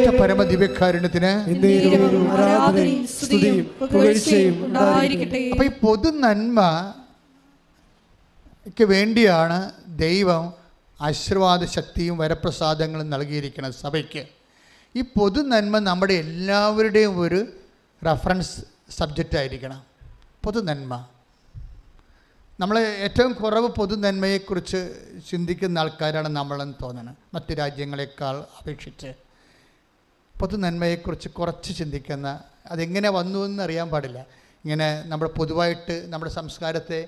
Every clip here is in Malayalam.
പരിശുദ്ധ പരമ ദിവ്യകാരുണ്യത്തിന് അപ്പൊ ഈ പൊതു നന്മയ്ക്ക് വേണ്ടിയാണ് ദൈവം ആശീർവാദ ശക്തിയും വരപ്രസാദങ്ങളും നൽകിയിരിക്കുന്നത് സഭയ്ക്ക്. ഈ പൊതു നന്മ നമ്മുടെ എല്ലാവരുടെയും ഒരു റഫറൻസ് സബ്ജക്റ്റ് ആയിരിക്കണം. പൊതു നന്മ നമ്മൾ ഏറ്റവും കുറവ് പൊതു നന്മയെക്കുറിച്ച് ചിന്തിക്കുന്ന ആൾക്കാരാണ് നമ്മളെന്ന് തോന്നുന്നത്. മറ്റ് രാജ്യങ്ങളെക്കാൾ അപേക്ഷിച്ച് പൊതു നന്മയെക്കുറിച്ച് കുറച്ച് ചിന്തിക്കുന്ന, അതെങ്ങനെ വന്നു എന്ന് അറിയാൻ പാടില്ല. ഇങ്ങനെ നമ്മൾ പൊതുവായിട്ട് നമ്മുടെ സംസ്കാരത്തെ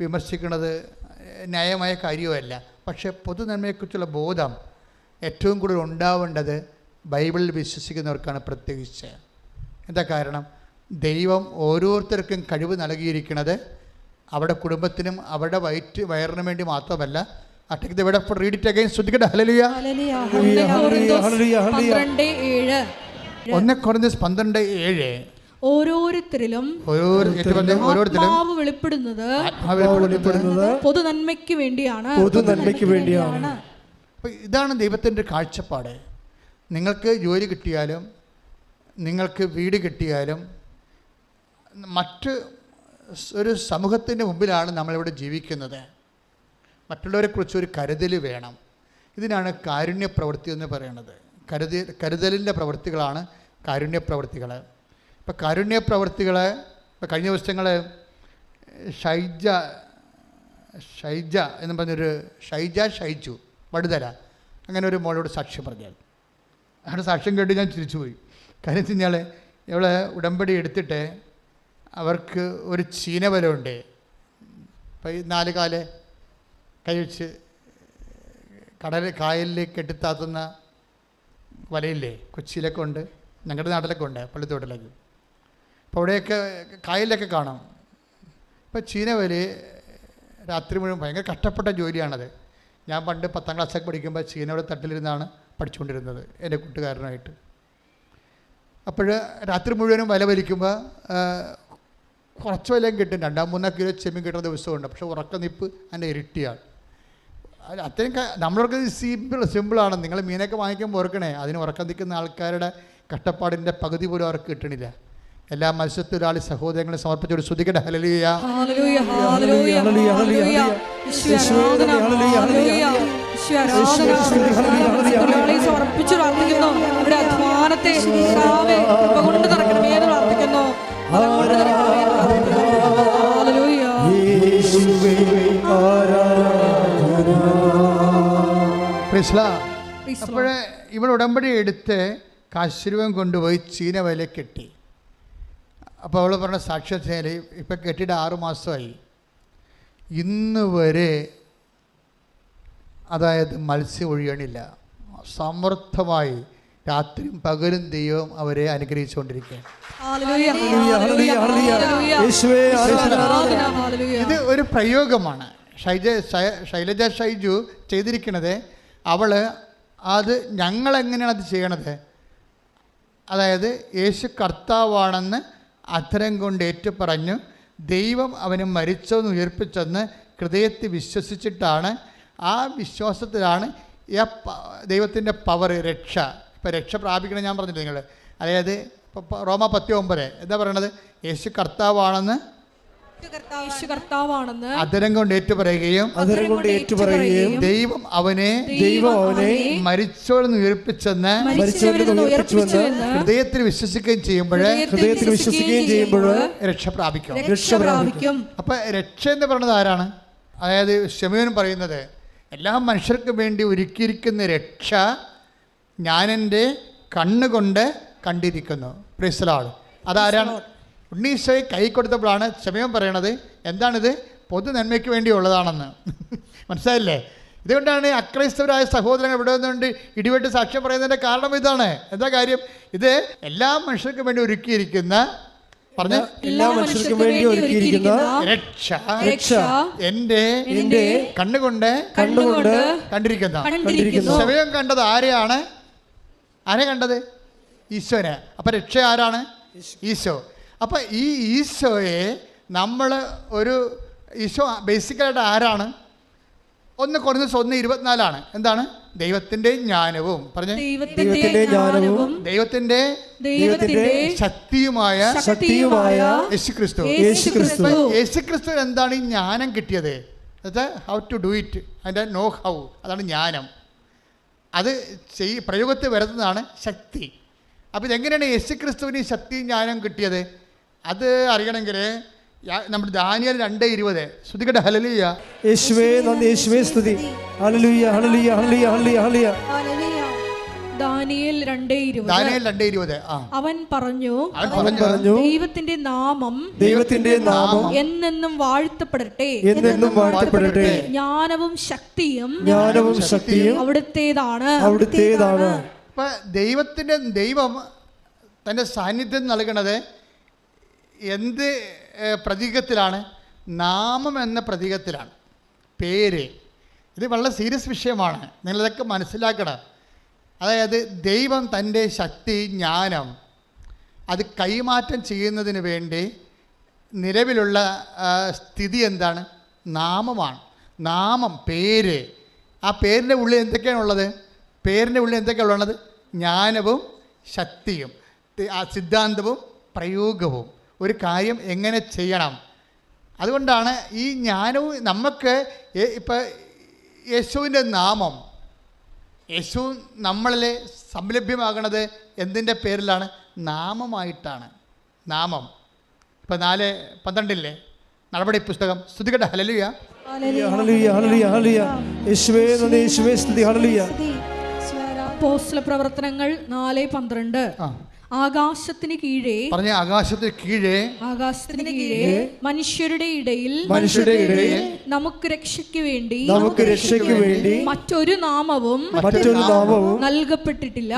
വിമർശിക്കുന്നത് ന്യായമായ കാര്യവുമല്ല. പക്ഷേ പൊതു നന്മയെക്കുറിച്ചുള്ള ബോധം ഏറ്റവും കൂടുതൽ ഉണ്ടാവേണ്ടത് ബൈബിളിൽ വിശ്വസിക്കുന്നവർക്കാണ്. പ്രത്യേകിച്ച് എന്താ കാരണം? ദൈവം ഓരോരുത്തർക്കും കഴിവ് നൽകിയിരിക്കുന്നത് അവരുടെ കുടുംബത്തിനും അവരുടെ വയറിനും വേണ്ടി മാത്രമല്ല. read it again. ശ്രദ്ധിക്കട്ടെ. ഹല്ലേലൂയ. 1 കൊരിന്ത്യർ 12:7 ഓരോരുത്തരിലും ആത്മാവ് വെളിപ്പെടുന്നത് പൊതു നന്മയ്ക്ക് വേണ്ടിയാണ്. ഇതാണ് ദൈവത്തിൻ്റെ കാഴ്ചപ്പാട്. നിങ്ങൾക്ക് ജോലി കിട്ടിയാലും നിങ്ങൾക്ക് വീട് കിട്ടിയാലും മറ്റ് ഒരു സമൂഹത്തിൻ്റെ മുമ്പിലാണ് നമ്മളിവിടെ ജീവിക്കുന്നത്. മറ്റുള്ളവരെക്കുറിച്ച് ഒരു കരുതൽ വേണം. ഇതിനാണ് കാരുണ്യ പ്രവൃത്തി എന്ന് പറയുന്നത്. കരുതലിൻ്റെ പ്രവൃത്തികളാണ് കാരുണ്യ പ്രവൃത്തികൾ. ഇപ്പോൾ കാരുണ്യ പ്രവൃത്തികൾ ഇപ്പോൾ കഴിഞ്ഞ ദിവസങ്ങൾ ഷൈജ എന്ന് പറഞ്ഞൊരു ഷൈജു വടുതല അങ്ങനെ ഒരു മോളോട് സാക്ഷ്യം പറഞ്ഞാൽ അവിടെ സാക്ഷ്യം കേട്ട് ഞാൻ ചിരിച്ചുപോയി. കാര്യം വെച്ച് കഴിഞ്ഞാൽ ഇവളെ ഉടമ്പടി എടുത്തിട്ട് അവർക്ക് ഒരു ചീനവലമുണ്ട്. അപ്പോൾ ഈ 4 കാല് കഴിച്ച് കായലിലേക്ക് കെട്ടിത്താത്തുന്ന വലയില്ലേ, കൊച്ചിയിലൊക്കെ ഉണ്ട്, ഞങ്ങളുടെ നാട്ടിലൊക്കെ ഉണ്ട്, പള്ളിത്തോട്ടിലേക്ക്. അപ്പോൾ അവിടെയൊക്കെ കായലിലൊക്കെ കാണാം. ഇപ്പോൾ ചീനവലി രാത്രി മുഴുവൻ ഭയങ്കര കഷ്ടപ്പെട്ട ജോലിയാണത്. ഞാൻ പണ്ട് 10ാം ക്ലാസ്സൊക്കെ പഠിക്കുമ്പോൾ ചീനയുടെ തട്ടിലിരുന്നാണ് പഠിച്ചുകൊണ്ടിരുന്നത് എൻ്റെ കൂട്ടുകാരനായിട്ട്. അപ്പോൾ രാത്രി മുഴുവനും വല വലിക്കുമ്പോൾ കുറച്ച് വലയും കിട്ടും. 2-3 കിലോ ചെമ്മീൻ കിട്ടുന്ന ദിവസമുണ്ട്. പക്ഷേ ഉറക്കനിപ്പ് അതിൻ്റെ ഇരട്ടിയാണ്. അത്രയും നമ്മളൊക്കെ സിമ്പിളാണ്. നിങ്ങൾ മീനൊക്കെ വാങ്ങിക്കുമ്പോൾ ഓർക്കണേ, അതിന് ഉറക്കം നിൽക്കുന്ന ആൾക്കാരുടെ കഷ്ടപ്പാടിൻ്റെ പകുതി പോലും അവർക്ക് കിട്ടണില്ല. എല്ലാ മത്സ്യത്തൊഴിലാളി സഹോദരങ്ങളെ സമർപ്പിച്ചൊരു സ്തുതിക്കട്ടെ. ഹല്ലേലൂയ. അപ്പോഴേ ഇവിടെ ഉടമ്പടി എടുത്ത് കാശുരൂപം കൊണ്ടുപോയി ചീനവല കെട്ടി. അപ്പോൾ അവൾ പറഞ്ഞ സാക്ഷ്യത്തിൽ ഇപ്പം കെട്ടിയിട്ട് 6 മാസമായി. ഇന്ന് വരെ അതായത് മത്സ്യം ഒഴിയണില്ല. സമൃദ്ധമായി രാത്രിയും പകലും ദൈവം അവരെ അനുഗ്രഹിച്ചുകൊണ്ടിരിക്കുകയാണ്. ഇത് ഒരു പ്രയോഗമാണ്. ശൈലജ ഷൈജു ചെയ്തിരിക്കുന്നത്. അവൾ അത് ഞങ്ങളെങ്ങനെയാണ് അത് ചെയ്യണത്? അതായത് യേശു കർത്താവാണെന്ന് അധരം കൊണ്ട് ഏറ്റുപറഞ്ഞു ദൈവം അവനെ മരിച്ചെന്ന് ഉയർപ്പിച്ചെന്ന് ഹൃദയത്തിൽ വിശ്വസിച്ചിട്ടാണ്. ആ വിശ്വാസത്തിലാണ് ദൈവത്തിൻ്റെ പവർ, രക്ഷ. ഇപ്പോൾ രക്ഷ പ്രാപിക്കണം ഞാൻ പറഞ്ഞില്ല നിങ്ങൾ. അതായത് ഇപ്പോൾ റോമ 10:9 എന്താ പറയണത്? യേശു കർത്താവാണെന്ന് അധരം കൊണ്ട് ഏറ്റുപറയുകയും ദൈവം അവനെ മരിച്ചവരെന്ന് ഉയർപ്പിച്ചെന്ന് ഹൃദയത്തിൽ വിശ്വസിക്കുകയും ചെയ്യുമ്പോൾ രക്ഷ പ്രാപിക്കും. അപ്പൊ രക്ഷ എന്ന് പറയുന്നത് ആരാണ്? അതായത് ശമയോൻ പറയുന്നത് എല്ലാ മനുഷ്യർക്കും വേണ്ടി ഒരുക്കിയിരിക്കുന്ന രക്ഷ ഞാനെൻ്റെ കണ്ണുകൊണ്ട് കണ്ടിരിക്കുന്നു. Price the Lord. അതാരാണ്? ഉണ്ണീശോയെ കൈ കൊടുത്തപ്പോഴാണ് ശമയോൻ പറയണത് എന്താണിത്? പൊതു നന്മയ്ക്ക് വേണ്ടിയുള്ളതാണെന്ന്. മനസ്സിലായില്ലേ? ഇതുകൊണ്ടാണ് അക്രൈസ്തവരായ സഹോദരങ്ങൾ ഇവിടെ നിന്നുകൊണ്ട് ഇടിവെട്ട് സാക്ഷ്യം പറയുന്നതിൻ്റെ കാരണം ഇതാണ്. എന്താ കാര്യം? ഇത് എല്ലാ മനുഷ്യർക്കും വേണ്ടി ഒരുക്കിയിരിക്കുന്ന എല്ലാ മനുഷ്യർക്കും വേണ്ടി ഒരുക്കിയിരിക്കുന്ന രക്ഷ എൻ്റെ കണ്ണുകൊണ്ട് കണ്ടിരിക്കുന്ന. ശമയോൻ കണ്ടത് ആരെയാണ്? ആരെ കണ്ടത്? ഈശോനെ. അപ്പം രക്ഷ ആരാണ്? ഈശോ. അപ്പം ഈ ഈശോയെ നമ്മൾ ഈശോ ബേസിക്കലായിട്ട് ആരാണ്? 1 Corinthians 1:24 എന്താണ്? ദൈവത്തിൻ്റെ ജ്ഞാനവും പറഞ്ഞേ, ദൈവത്തിന്റെ ജ്ഞാനവും ദൈവത്തിൻ്റെ ശക്തിയുമായ യേശുക്രിസ്തു. യേശുക്രിസ്തു എന്താണ് ഈ ജ്ഞാനം കിട്ടിയത്? ഹൗ ടു ഡു ഇറ്റ്, അതിൻ്റെ നോ ഹൗ, അതാണ് ജ്ഞാനം. അത് പ്രയോഗത്തിൽ വരുന്നതാണ് ശക്തി. അപ്പോൾ ഇതെങ്ങനെയാണ് യേശുക്രിസ്തുവിന് ശക്തി ജ്ഞാനം കിട്ടിയത്? അത് അറിയണമെങ്കിൽ നമ്മുടെ ദാനിയേൽ 2:20 ശ്രുതികട്ടെ. ഹല്ലേലൂയ. യേശുവേ നന്ദി, യേശുവേ സ്തുതി. ഹല്ലേലൂയ, ഹല്ലേലൂയ, ഹല്ലേലൂയ, ഹല്ലേലൂയ, ഹല്ലേലൂയ. ദാനിയേൽ 2:20 അവൻ പറഞ്ഞു, ദൈവത്തിന്റെ നാമം എന്നെന്നും വാഴ്ത്തപ്പെടട്ടെ, എന്നെന്നും വാഴ്ത്തപ്പെടട്ടെ. ജ്ഞാനവും ശക്തിയും അവിടുത്തേതാണ്. ഇപ്പൊ ദൈവം തൻ്റെ സാന്നിധ്യം നൽകണത് എന്ത് പ്രതീകത്തിലാണ്? നാമം എന്ന പ്രതീകത്തിലാണ്, പേര്. ഇത് വളരെ സീരിയസ് വിഷയമാണ്, നിങ്ങളിതൊക്കെ മനസ്സിലാക്കണം. അതായത് ദൈവം തൻ്റെ ശക്തി, ജ്ഞാനം അത് കൈമാറ്റം ചെയ്യുന്നതിന് വേണ്ടി നിലവിലുള്ള സ്ഥിതി എന്താണ്? നാമമാണ്. നാമം, പേര്. ആ പേരിൻ്റെ ഉള്ളിൽ എന്തൊക്കെയാണുള്ളത്? പേരിൻ്റെ ഉള്ളിൽ എന്തൊക്കെയാണുള്ളത്? ജ്ഞാനവും ശക്തിയും, സിദ്ധാന്തവും പ്രയോഗവും. ഒരു കാര്യം എങ്ങനെ ചെയ്യണം. അതുകൊണ്ടാണ് ഈ ജ്ഞാനവും നമുക്ക് ഇപ്പം യേശുവിൻ്റെ നാമം, യേശു നമ്മളിൽ സംലഭ്യമാകണത് എന്തിൻ്റെ പേരിലാണ്? നാമമായിട്ടാണ്. നാമം. ഇപ്പം 4:12 നടപടി പുസ്തകം. സ്തുതികട്ടെ. ഹല്ലേലൂയ, ഹല്ലേലൂയ, ഹല്ലേലൂയ, ഹല്ലേലൂയ. യേശുവേ നന്ദി, യേശുവേ സ്തുതി. ഹല്ലേലൂയ. അപ്പോസ്തല പ്രവർത്തനങ്ങൾ 4:12 ആകാശത്തിന് കീഴേ, പറഞ്ഞ ആകാശത്തിന് കീഴേ, ആകാശത്തിന് കീഴേ മനുഷ്യരുടെ ഇടയിൽ നമുക്ക് രക്ഷയ്ക്ക് വേണ്ടി മറ്റൊരു നാമവും നൽകപ്പെട്ടിട്ടില്ല.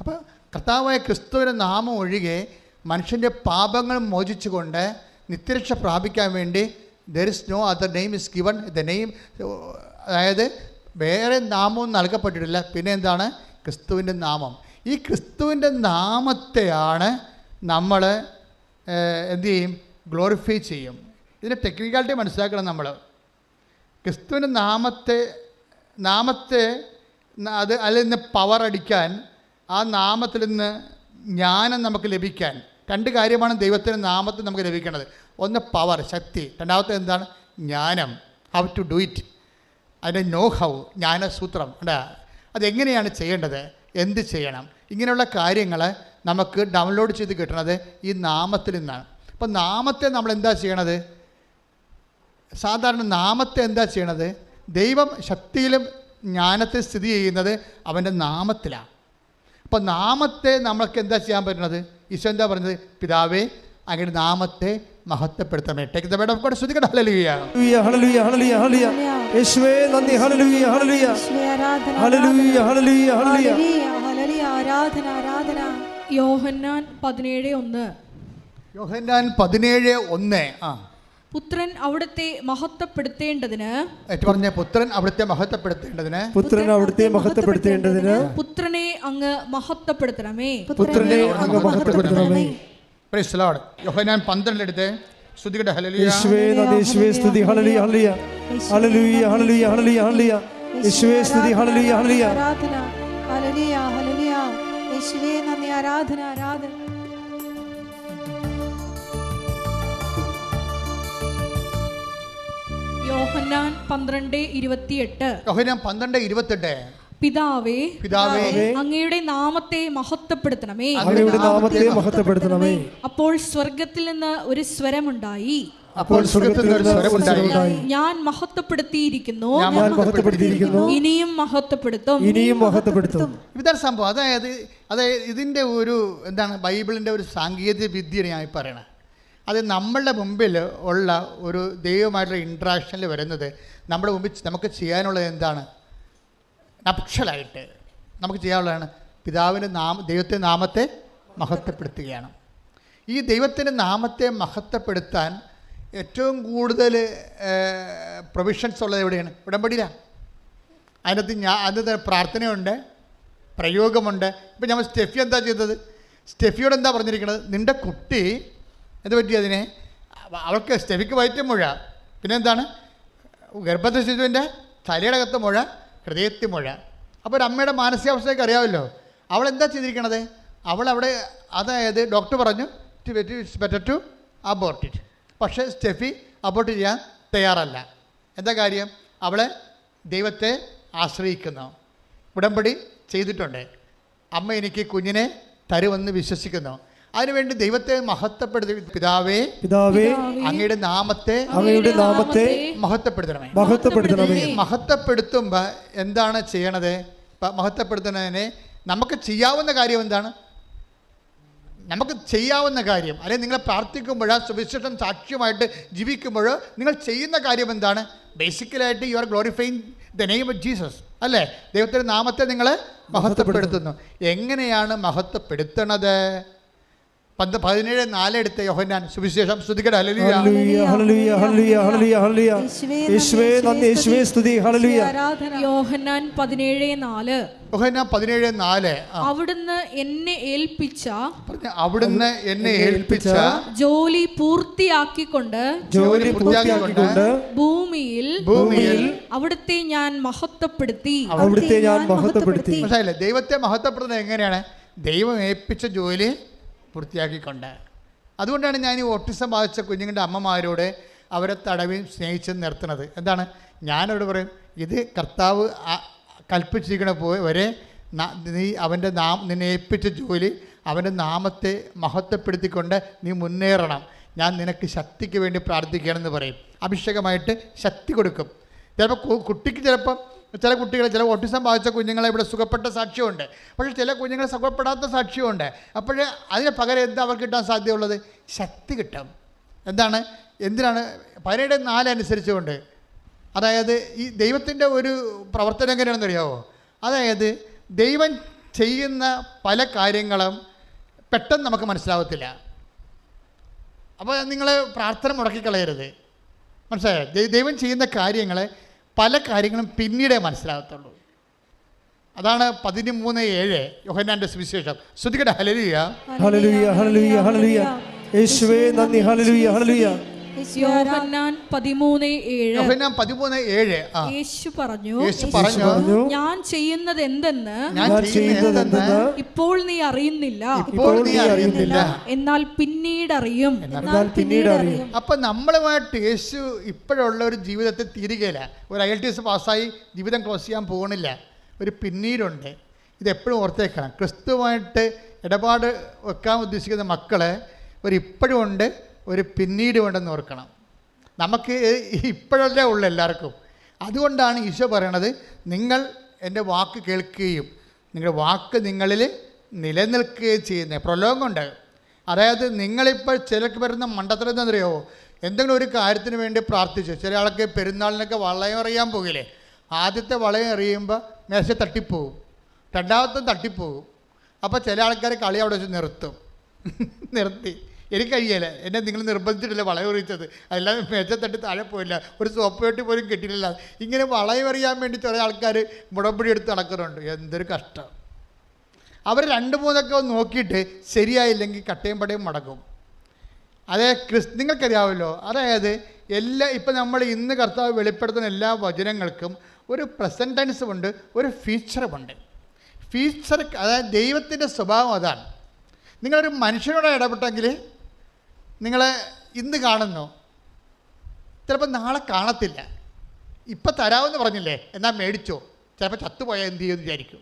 അപ്പൊ കർത്താവായ ക്രിസ്തുവിന്റെ നാമം ഒഴികെ മനുഷ്യന്റെ പാപങ്ങൾ മോചിച്ചുകൊണ്ട് നിത്യരക്ഷ പ്രാപിക്കാൻ വേണ്ടി there is no other name is given. the name, അതായത് വേറെ നാമവും നൽകപ്പെട്ടിട്ടില്ല. പിന്നെ എന്താണ്? ക്രിസ്തുവിൻ്റെ നാമം. ഈ ക്രിസ്തുവിൻ്റെ നാമത്തെയാണ് നമ്മൾ എന്തു ചെയ്യും? ഗ്ലോറിഫൈ ചെയ്യും. ഇതിൻ്റെ ടെക്നിക്കാലിറ്റി മനസ്സിലാക്കണം നമ്മൾ. ക്രിസ്തുവിൻ്റെ നാമത്തെ അത് അതിൽ നിന്ന് പവർ അടിക്കാൻ, ആ നാമത്തിൽ നിന്ന് ജ്ഞാനം നമുക്ക് ലഭിക്കാൻ 2 കാര്യമാണ് ദൈവത്തിൻ്റെ നാമത്തിൽ നമുക്ക് ലഭിക്കുന്നത്. ഒന്ന് പവർ, ശക്തി. രണ്ടാമത്തെ എന്താണ്? ജ്ഞാനം, ഹൗ ടു ഡു ഇറ്റ്, അതിൻ്റെ നോ ഹൗ, ജ്ഞാനസൂത്രം. അതെങ്ങനെയാണ് ചെയ്യേണ്ടത്, എന്ത് ചെയ്യണം, ഇങ്ങനെയുള്ള കാര്യങ്ങൾ നമുക്ക് ഡൗൺലോഡ് ചെയ്ത് കിട്ടുന്നത് ഈ നാമത്തിൽ നിന്നാണ്. അപ്പം നാമത്തെ നമ്മൾ എന്താ ചെയ്യണത്? സാധാരണ നാമത്തെ എന്താ ചെയ്യണത്? ദൈവം ശക്തിയിലും ജ്ഞാനത്തിൽ സ്ഥിതി ചെയ്യുന്നത് അവൻ്റെ നാമത്തിലാണ്. അപ്പോൾ നാമത്തെ നമ്മൾക്ക് എന്താ ചെയ്യാൻ പറ്റുന്നത്? ഈശോ എന്താ പറഞ്ഞത്? പിതാവേ അങ്ങയുടെ നാമത്തെ മഹത്വപ്പെടുത്തണമേ. Take the word of God. സ്തുതിക്കട്ടെ. ഹല്ലേലൂയ, ഹല്ലേലൂയ, ഹല്ലേലൂയ, ഹല്ലേലൂയ. യേശുവേ നന്ദി. ഹല്ലേലൂയ, ഹല്ലേലൂയ, ഹല്ലേലൂയ, ഹല്ലേലൂയ, ഹല്ലേലൂയ, ഹല്ലേലൂയ. ആരാധന, ആരാധന. യോഹന്നാൻ 17:1. യോഹന്നാൻ 17:1. പുത്രൻ അവിടുത്തെ മഹത്വപ്പെടുത്തേണ്ടതിന്, പറഞ്ഞ പുത്രൻ അവിടുത്തെ മഹത്വപ്പെടുത്തേണ്ടതിന്, പുത്രൻ അവിടുത്തെ മഹത്വപ്പെടുത്തേണ്ടതിന് പുത്രനെ അങ്ങ് മഹത്വപ്പെടുത്തണമേ, പുത്രനെ അങ്ങ് മഹത്വപ്പെടുത്തണമേ. Praise the Lord. യോഹന്നാൻ 12 എടുത്ത് സ്തുതിക്കട്ടെ. ഹല്ലേലൂയ, യേശുവേ നന്ദി, യേശുവേ സ്തുതി. ഹല്ലേലൂയ, ഹല്ലേലൂയ, ഹല്ലേലൂയ, ഹല്ലേലൂയ, ഹല്ലേലൂയ, ഹല്ലേലൂയ. യേശുവേ സ്തുതി. ഹല്ലേലൂയ, ഹല്ലേലൂയ, ആരാധന. ഹല്ലേലൂയ, ഹല്ലേലൂയ. യേശുവേ നന്ദി. ആരാധന, ആരാധന. യോഹന്നാൻ 12:28. യോഹന്നാൻ 12:28. പിതാവേ, അങ്ങയുടെ നാമത്തെ മഹത്വപ്പെടുത്തണമേ, അങ്ങയുടെ നാമത്തെ മഹത്വപ്പെടുത്തണമേ. അപ്പോൾ സ്വർഗ്ഗത്തിൽ നിന്ന് ഒരു സ്വരമുണ്ടായി, ഞാൻ മഹത്വപ്പെടുത്തിയിരിക്കുന്നു, ഇനിയും മഹത്വപ്പെടുത്തും, ഇനിയും മഹത്വപ്പെടുത്തും. ഇതാണ് സംഭവം. അതായത് ഇതിൻ്റെ ഒരു എന്താണ്, ബൈബിളിൻ്റെ ഒരു സാങ്കേതിക വിദ്യയാണ് പറയണത്. അത് നമ്മളുടെ മുമ്പിൽ ഉള്ള ഒരു ദൈവമായിട്ടുള്ള ഇൻട്രാക്ഷനിൽ വരുന്നത് നമ്മുടെ മുമ്പിൽ നമുക്ക് ചെയ്യാനുള്ളത് എന്താണ്? നപ്ഷലായിട്ട് നമുക്ക് ചെയ്യാനുള്ളതാണ് ദൈവത്തിൻ്റെ നാമത്തെ മഹത്വപ്പെടുത്തുകയാണ്. ഈ ദൈവത്തിൻ്റെ നാമത്തെ മഹത്വപ്പെടുത്താൻ ഏറ്റവും കൂടുതൽ പ്രൊവിഷൻസ് ഉള്ളത് എവിടെയാണ്? ഉടമ്പടിയിലാണ്. അതിനകത്ത് പ്രാർത്ഥനയുണ്ട്, പ്രയോഗമുണ്ട്. ഇപ്പം നമ്മൾ സ്റ്റെഫി എന്താ ചെയ്തത്? സ്റ്റെഫിയോട് എന്താ പറഞ്ഞിരിക്കുന്നത്? നിൻ്റെ കുട്ടി എന്ത് പറ്റി? അതിനെ അവൾക്ക് സ്റ്റെഫിക്ക് വയറ്റും മുഴ, പിന്നെ എന്താണ്, ഗർഭസ്ഥ ശിശുവിൻ്റെ തലയിടകത്ത് മുഴ, ഹൃദയത്തിൽ മുഴ. അപ്പോൾ ഒരു അമ്മയുടെ മാനസികാവസ്ഥയൊക്കെ അറിയാമല്ലോ. അവൾ എന്താ ചെയ്തിരിക്കണത്? അവളവിടെ, അതായത് ഡോക്ടർ പറഞ്ഞു it's better to abort it. പക്ഷേ സ്റ്റെഫി അബോർട്ട് ചെയ്യാൻ തയ്യാറല്ല. എന്താ കാര്യം? അവളെ ദൈവത്തെ ആശ്രയിക്കുന്നു, ഉടമ്പടി ചെയ്തിട്ടുണ്ട്. അമ്മ എനിക്ക് കുഞ്ഞിനെ തരുമെന്ന് വിശ്വസിക്കുന്നു. അതിനുവേണ്ടി ദൈവത്തെ മഹത്വപ്പെടുത്തി, പിതാവേ അങ്ങയുടെ നാമത്തെ മഹത്വപ്പെടുത്തണമേ. മഹത്വപ്പെടുത്തുമ്പോൾ എന്താണ് ചെയ്യണത്? മഹത്വപ്പെടുത്തുന്നതിന് നമുക്ക് ചെയ്യാവുന്ന കാര്യം എന്താണ്? നമുക്ക് ചെയ്യാവുന്ന കാര്യം, അല്ലെങ്കിൽ നിങ്ങൾ പ്രാർത്ഥിക്കുമ്പോഴോ സുവിശേഷം സാക്ഷ്യമായിട്ട് ജീവിക്കുമ്പോഴോ നിങ്ങൾ ചെയ്യുന്ന കാര്യം എന്താണ്? ബേസിക്കലായിട്ട് you are glorifying the name of Jesus, അല്ലേ? ദൈവത്തിൻ്റെ നാമത്തെ നിങ്ങൾ മഹത്വപ്പെടുത്തുന്നു. എങ്ങനെയാണ് മഹത്വപ്പെടുത്തണത്? 17:4 എടുത്ത യോഹന്നാൻ സുവിശേഷം. സ്തുതിക്കട്ടെ. ഹല്ലേലൂയ ഹല്ലേലൂയ ഹല്ലേലൂയ ഹല്ലേലൂയ ഹല്ലേലൂയ. യേശുവേ നന്ദി, യേശുവേ സ്തുതി. ഹല്ലേലൂയ. യോഹന്നാൻ 17:4. യോഹന്നാൻ 17:4. അവിടുന്ന് എന്നെ ഏൽപ്പിച്ച ജോലി പൂർത്തിയാക്കിക്കൊണ്ട് ഭൂമിയിൽ അവിടുത്തെ ഞാൻ മഹത്വപ്പെടുത്തി. മനസ്സിലായില്ലേ? ദൈവത്തെ മഹത്വപ്പെടുന്നത് എങ്ങനെയാണ്? ദൈവം ഏൽപ്പിച്ച ജോലി പൂർത്തിയാക്കിക്കൊണ്ട്. അതുകൊണ്ടാണ് ഞാൻ ഈ ഓട്ടിസം ബാധിച്ച കുഞ്ഞുങ്ങളുടെ അമ്മമാരോട് അവരെ തടവി സ്നേഹിച്ച് നിർത്തുന്നത്. എന്താണ്? ഞാനോട് പറയും, ഇത് കർത്താവ് കൽപ്പിച്ചിരിക്കണ വരെ നീ അവൻ്റെ നിന്നെ ഏൽപ്പിച്ച ജോലി അവൻ്റെ നാമത്തെ മഹത്വപ്പെടുത്തിക്കൊണ്ട് നീ മുന്നേറണം. ഞാൻ നിനക്ക് ശക്തിക്ക് വേണ്ടി പ്രാർത്ഥിക്കുകയാണെന്ന് പറയും. അഭിഷേകമായിട്ട് ശക്തി കൊടുക്കും. ചിലപ്പോൾ കുട്ടിക്ക് ചില കുട്ടികൾ, ചില ഓട്ടിസം ബാധിച്ച കുഞ്ഞുങ്ങളെ ഇവിടെ സുഖപ്പെട്ട സാക്ഷ്യമുണ്ട്. പക്ഷേ ചില കുഞ്ഞുങ്ങൾ സുഖപ്പെടാത്ത സാക്ഷ്യമുണ്ട്. അപ്പോൾ അതിന് പകരം എന്താ അവർക്ക് കിട്ടാൻ സാധ്യതയുള്ളത്? ശക്തി കിട്ടും. എന്തിനാണ്? 17:4 അനുസരിച്ചുകൊണ്ട്. അതായത് ഈ ദൈവത്തിൻ്റെ ഒരു പ്രവർത്തനം എങ്ങനെയാണെന്ന് അറിയാമോ? അതായത് ദൈവം ചെയ്യുന്ന പല കാര്യങ്ങളും പെട്ടെന്ന് നമുക്ക് മനസ്സിലാവത്തില്ല. അപ്പോൾ നിങ്ങൾ പ്രാർത്ഥന മുടക്കിക്കളയരുത്. മനസ്സിലായോ? ദൈവം ചെയ്യുന്ന കാര്യങ്ങളെ പല കാര്യങ്ങളും പിന്നീടേ മനസ്സിലാകത്തുള്ളൂ. അതാണ് 13:7 യോഹന്നാന്റെ സുവിശേഷം. ശ്രുതികട. ഹല്ലേലൂയ ഹല്ലേലൂയ ഹല്ലേലൂയ ഹല്ലേലൂയ. യേശുവേ നന്ദി. ഹല്ലേലൂയ ഹല്ലേലൂയ. യോഹന്നാൻ 13:7. യേശു പറഞ്ഞു, ഞാൻ ചെയ്യുന്നത് എന്തെന്ന് ഇപ്പോൾ നീ അറിയുന്നില്ല, എന്നാൽ പിന്നീട് അറിയും. അപ്പൊ നമ്മളുമായിട്ട് യേശു ഇപ്പോഴുള്ള ഒരു ജീവിതത്തെ തീരുകയില്ല. ഒരു IELTS പാസ്സായി ജീവിതം ക്ലോസ് ചെയ്യാൻ പോകണില്ല. ഒരു പിന്നീടുണ്ട്. ഇതെപ്പോഴും ഓർത്തേക്കണം. ക്രിസ്തുവായിട്ട് ഇടപാട് വെക്കാൻ ഉദ്ദേശിക്കുന്ന മക്കളെ ഇപ്പോഴും ഉണ്ട്, ഒരു പിന്നീട് ഉണ്ടെന്ന് ഓർക്കണം. നമുക്ക് ഇപ്പോഴല്ലേ ഉള്ളു എല്ലാവർക്കും. അതുകൊണ്ടാണ് ഈശോ പറയണത്, നിങ്ങൾ എൻ്റെ വാക്ക് കേൾക്കുകയും നിങ്ങളുടെ വാക്ക് നിങ്ങളിൽ നിലനിൽക്കുകയും ചെയ്യുന്നത്. പ്രലോഭമുണ്ട്. അതായത് നിങ്ങളിപ്പോൾ ചിലർക്ക് വരുന്ന മണ്ടത്തരം എന്താണെന്നറിയാമോ? എന്തെങ്കിലും ഒരു കാര്യത്തിന് വേണ്ടി പ്രാർത്ഥിച്ചു. ചില ആൾക്ക് പെരുന്നാളിനൊക്കെ വളയം എറിയാൻ പോകില്ലേ? ആദ്യത്തെ വളയം എറിയുമ്പോൾ മേശ തട്ടിപ്പോവും, രണ്ടാമത്തെ തട്ടിപ്പോവും. അപ്പോൾ ചില ആൾക്കാർ കളി അവിടെ വെച്ച് നിർത്തി എനിക്ക് കഴിയല്ല, എന്നെ നിങ്ങൾ നിർബന്ധിച്ചിട്ടില്ല വളയം എറിയിച്ചത്, അല്ലാതെ മേശത്തട്ടി താഴെ പോയില്ല, ഒരു സോപ്പ് പെട്ടി പോലും കിട്ടിയിട്ടില്ല. ഇങ്ങനെ വളയം എറിയാൻ വേണ്ടി ചില ആൾക്കാർ മുടമ്പടി എടുത്ത് നടക്കുന്നുണ്ട്. എന്തൊരു കഷ്ടം. അവർ 2-3 നോക്കിയിട്ട് ശരിയായില്ലെങ്കിൽ കട്ടയും പടയും മടക്കും. അതേ നിങ്ങൾക്കറിയാമല്ലോ. അതായത് ഇപ്പം നമ്മൾ ഇന്ന് കർത്താവ് വെളിപ്പെടുത്തുന്ന എല്ലാ വചനങ്ങൾക്കും ഒരു പ്രസൻറ്റ് ടെൻസുമുണ്ട്, ഒരു ഫ്യൂച്ചറുമുണ്ട്. ഫ്യൂച്ചർ അതായത് ദൈവത്തിൻ്റെ സ്വഭാവം അതാണ്. നിങ്ങളൊരു മനുഷ്യനോട് ഇടപെട്ടെങ്കിൽ നിങ്ങളെ ഇന്ന് കാണുന്നു, ചിലപ്പോൾ നാളെ കാണത്തില്ല. ഇപ്പം തരാമെന്ന് പറഞ്ഞില്ലേ, എന്നാൽ മേടിച്ചോ, ചിലപ്പോൾ ചത്തുപോയാൽ എന്ത് ചെയ്യുമെന്ന് വിചാരിക്കും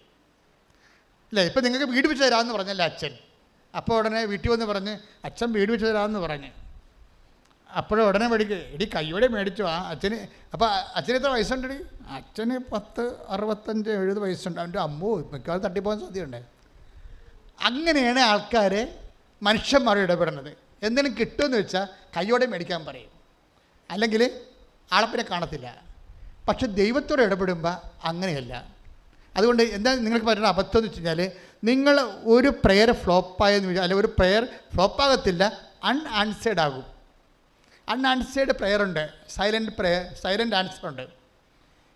അല്ലേ? ഇപ്പം നിങ്ങൾക്ക് വീട് വെച്ച് തരാമെന്ന് പറഞ്ഞല്ലേ അച്ഛൻ, അപ്പോൾ ഉടനെ വീട്ടിൽ വന്ന് പറഞ്ഞ് അച്ഛൻ വീട് വെച്ച് തരാമെന്ന് പറഞ്ഞ്, അപ്പോഴും ഉടനെ മേടിക്കുക, എടി കയ്യോടെ മേടിച്ചോ ആ അച്ഛന്. അപ്പോൾ അച്ഛന് എത്ര വയസ്സുണ്ടെടി? അച്ഛന് 10, 65, 70 വയസ്സുണ്ട്. അവൻ്റെ അമ്മോ മിക്കവാറും തട്ടിപ്പോകാൻ സാധ്യതയുണ്ട്. അങ്ങനെയാണ് ആൾക്കാർ മനുഷ്യന്മാർ ഇടപെടുന്നത്. എന്തെങ്കിലും കിട്ടുമെന്ന് വെച്ചാൽ കയ്യോടെ മേടിക്കാൻ പറയും, അല്ലെങ്കിൽ ആളപ്പിനെ കാണത്തില്ല. പക്ഷെ ദൈവത്തോട് ഇടപെടുമ്പോൾ അങ്ങനെയല്ല. അതുകൊണ്ട് എന്താ നിങ്ങൾക്ക് പറ്റുന്ന അബദ്ധം എന്ന് വെച്ച് കഴിഞ്ഞാൽ, നിങ്ങൾ ഒരു പ്രെയർ ഫ്ലോപ്പായെന്ന് വെച്ചാൽ, അല്ലെങ്കിൽ ഒരു പ്രെയർ ഫ്ലോപ്പാകത്തില്ല, അൺആൻസേർഡ് ആകും. അൺആൻസേർഡ് പ്രെയർ ഉണ്ട്, സൈലൻ്റ് ആൻസർ ഉണ്ട്.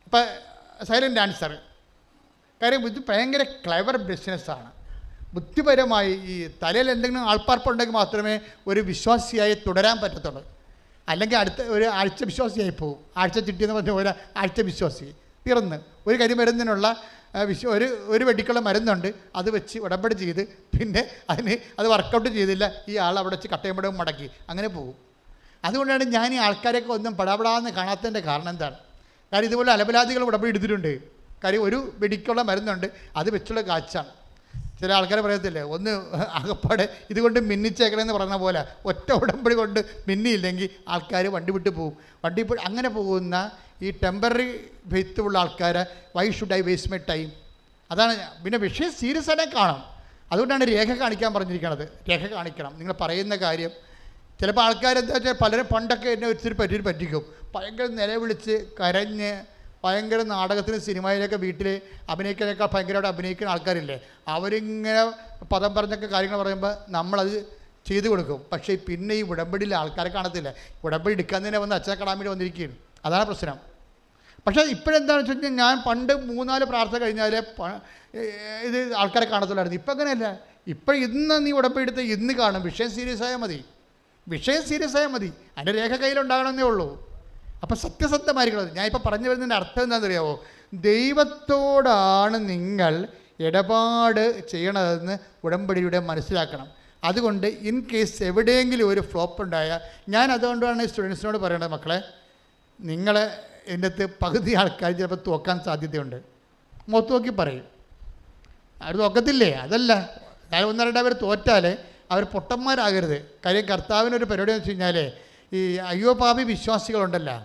ഇപ്പം സൈലൻ്റ് ആൻസർ കാര്യം ഇത് ഭയങ്കര ക്ലെവർ ബിസിനസ്സാണ്. ബുദ്ധിപരമായി ഈ തലയിൽ എന്തെങ്കിലും ആൾപ്പാർപ്പുണ്ടെങ്കിൽ മാത്രമേ ഒരു വിശ്വാസിയായി തുടരാൻ പറ്റത്തുള്ളൂ. അല്ലെങ്കിൽ അടുത്ത ഒരു ആഴ്ച വിശ്വാസിയായി പോകും. ആഴ്ച ചിട്ടിയെന്ന് പറഞ്ഞ പോലെ ആഴ്ച വിശ്വാസി തീർന്ന്. ഒരു കരിമരുന്നിനുള്ള ഒരു വെടിക്കുള്ള മരുന്നുണ്ട്, അത് വെച്ച് ഉടമ്പടി ചെയ്ത് പിന്നെ അത് വർക്കൗട്ട് ചെയ്തില്ല, ഈ ആൾ അവിടെ വെച്ച് കട്ടയമ്പടവും മടക്കി അങ്ങനെ പോകും. അതുകൊണ്ടാണ് ഞാൻ ഈ ആൾക്കാരെയൊക്കെ ഒന്നും പടാപടാന്ന് കാണാത്തതിൻ്റെ കാരണം എന്താണ്? കാര്യം ഇതുപോലെ അലപലാദികൾ ഉടമ്പടി എടുത്തിട്ടുണ്ട്. കാര്യം ഒരു വെടിക്കുള്ള മരുന്നുണ്ട്, അത് വെച്ചുള്ള കാച്ചാണ്. ചില ആൾക്കാർ പറയത്തില്ലേ, ഒന്ന് അകപ്പാടെ ഇതുകൊണ്ട് മിന്നിച്ചേക്കണമെന്ന് പറഞ്ഞ പോലെ ഒറ്റ ഉടമ്പടി കൊണ്ട് മിന്നിയില്ലെങ്കിൽ ആൾക്കാർ വണ്ടി വിട്ട് പോകും. അങ്ങനെ പോകുന്ന ഈ ടെമ്പററി ഫെയ്ത്തുള്ള ആൾക്കാരെ why should I waste my time? അതാണ്. പിന്നെ വിഷയം സീരിയസ് ആയിട്ട് കാണും. അതുകൊണ്ടാണ് രേഖ കാണിക്കാൻ പറഞ്ഞിരിക്കുന്നത്. രേഖ കാണിക്കണം നിങ്ങൾ പറയുന്ന കാര്യം. ചിലപ്പോൾ ആൾക്കാർ എന്താ വെച്ചാൽ പലരും പണ്ടൊക്കെ എന്നെ ഒത്തിരി പറ്റിക്കും. ഭയങ്കര നിലവിളിച്ച് കരഞ്ഞ് ഭയങ്കര നാടകത്തിന് സിനിമയിലൊക്കെ വീട്ടിൽ അഭിനയിക്കാനേക്കാൾ ഭയങ്കരമായിട്ട് അഭിനയിക്കുന്ന ആൾക്കാരില്ലേ, അവരിങ്ങനെ പദം പറഞ്ഞൊക്കെ കാര്യങ്ങൾ പറയുമ്പോൾ നമ്മളത് ചെയ്തു കൊടുക്കും. പക്ഷേ പിന്നെ ഈ ഉടമ്പടിയിൽ ആൾക്കാരെ കാണത്തില്ല. ഉടമ്പടി എടുക്കാൻ തന്നെ വന്ന് അച്ഛനെ കാണാൻ വേണ്ടി വന്നിരിക്കുകയാണ്. അതാണ് പ്രശ്നം. പക്ഷേ ഇപ്പോഴെന്താണെന്ന് വെച്ച് കഴിഞ്ഞാൽ ഞാൻ പണ്ട് 3-4 പ്രാർത്ഥന കഴിഞ്ഞാൽ ഇത് ആൾക്കാരെ കാണത്തുള്ളായിരുന്നു. ഇപ്പം അങ്ങനെയല്ല. ഇപ്പം ഇന്ന് നീ ഉടമ്പടി എടുത്ത് ഇന്ന് കാണും. വിഷയം സീരിയസ് ആയാൽ മതി. അതിൻ്റെ രേഖ കയ്യിലുണ്ടാകണമെന്നേ ഉള്ളൂ. അപ്പം സത്യസന്ധമായിരിക്കണം. ഞാൻ ഇപ്പോൾ പറഞ്ഞു വരുന്നതിൻ്റെ അർത്ഥം എന്താണെന്നറിയാമോ? ദൈവത്തോടാണ് നിങ്ങൾ ഇടപാട് ചെയ്യണതെന്ന് ഉടമ്പടിയുടെ മനസ്സിലാക്കണം. അതുകൊണ്ട് ഇൻ കേസ് എവിടെയെങ്കിലും ഒരു ഫ്ലോപ്പ് ഉണ്ടായാൽ, ഞാൻ അതുകൊണ്ടാണ് സ്റ്റുഡൻസിനോട് പറയേണ്ടത്, മക്കളെ നിങ്ങൾ എൻ്റെ അടുത്ത് പകുതി ആൾക്കാർ ചിലപ്പോൾ തോക്കാൻ സാധ്യതയുണ്ട്. മുഖത്ത് നോക്കി പറയും, അവർ തോക്കത്തില്ലേ? അതല്ല, ഞാൻ 1-2 പേർ തോറ്റാൽ അവർ പൊട്ടന്മാരാകരുത്. കാര്യം കർത്താവിനൊരു പരിപാടി എന്ന് വെച്ച് കഴിഞ്ഞാൽ, ഈ അയ്യോ പാപി വിശ്വാസികളുണ്ടല്ലോ,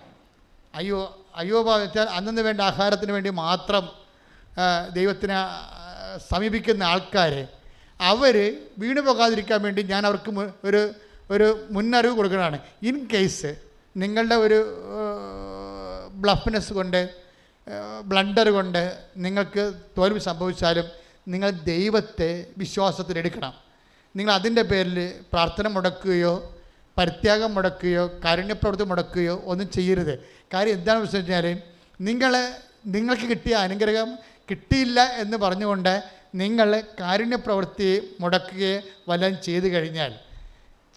അയ്യോ പാപി വെച്ചാൽ അന്നു വേണ്ട ആഹാരത്തിന് വേണ്ടി മാത്രം ദൈവത്തിനെ സമീപിക്കുന്ന ആൾക്കാർ, അവർ വീണു പോകാതിരിക്കാൻ വേണ്ടി ഞാൻ അവർക്ക് ഒരു മുന്നറിവ് കൊടുക്കുന്നതാണ്. ഇൻ കേസ് നിങ്ങളുടെ ഒരു ബ്ലഫ്നെസ് കൊണ്ട് ബ്ലണ്ടർ കൊണ്ട് നിങ്ങൾക്ക് തോൽവി സംഭവിച്ചാലും നിങ്ങൾ ദൈവത്തെ വിശ്വാസത്തിലെടുക്കണം. നിങ്ങൾ അതിൻ്റെ പേരിൽ പ്രാർത്ഥന മുടക്കുകയോ പരിത്യാഗം മുടക്കുകയോ കാരുണ്യപ്രവൃത്തി മുടക്കുകയോ ഒന്നും ചെയ്യരുത്. കാര്യം എന്താണെന്ന് വെച്ച് കഴിഞ്ഞാൽ, നിങ്ങൾക്ക് കിട്ടിയ അനുഗ്രഹം കിട്ടിയില്ല എന്ന് പറഞ്ഞുകൊണ്ട് നിങ്ങൾ കാരുണ്യപ്രവൃത്തി മുടക്കുകയോ വല്ലതും ചെയ്തു കഴിഞ്ഞാൽ,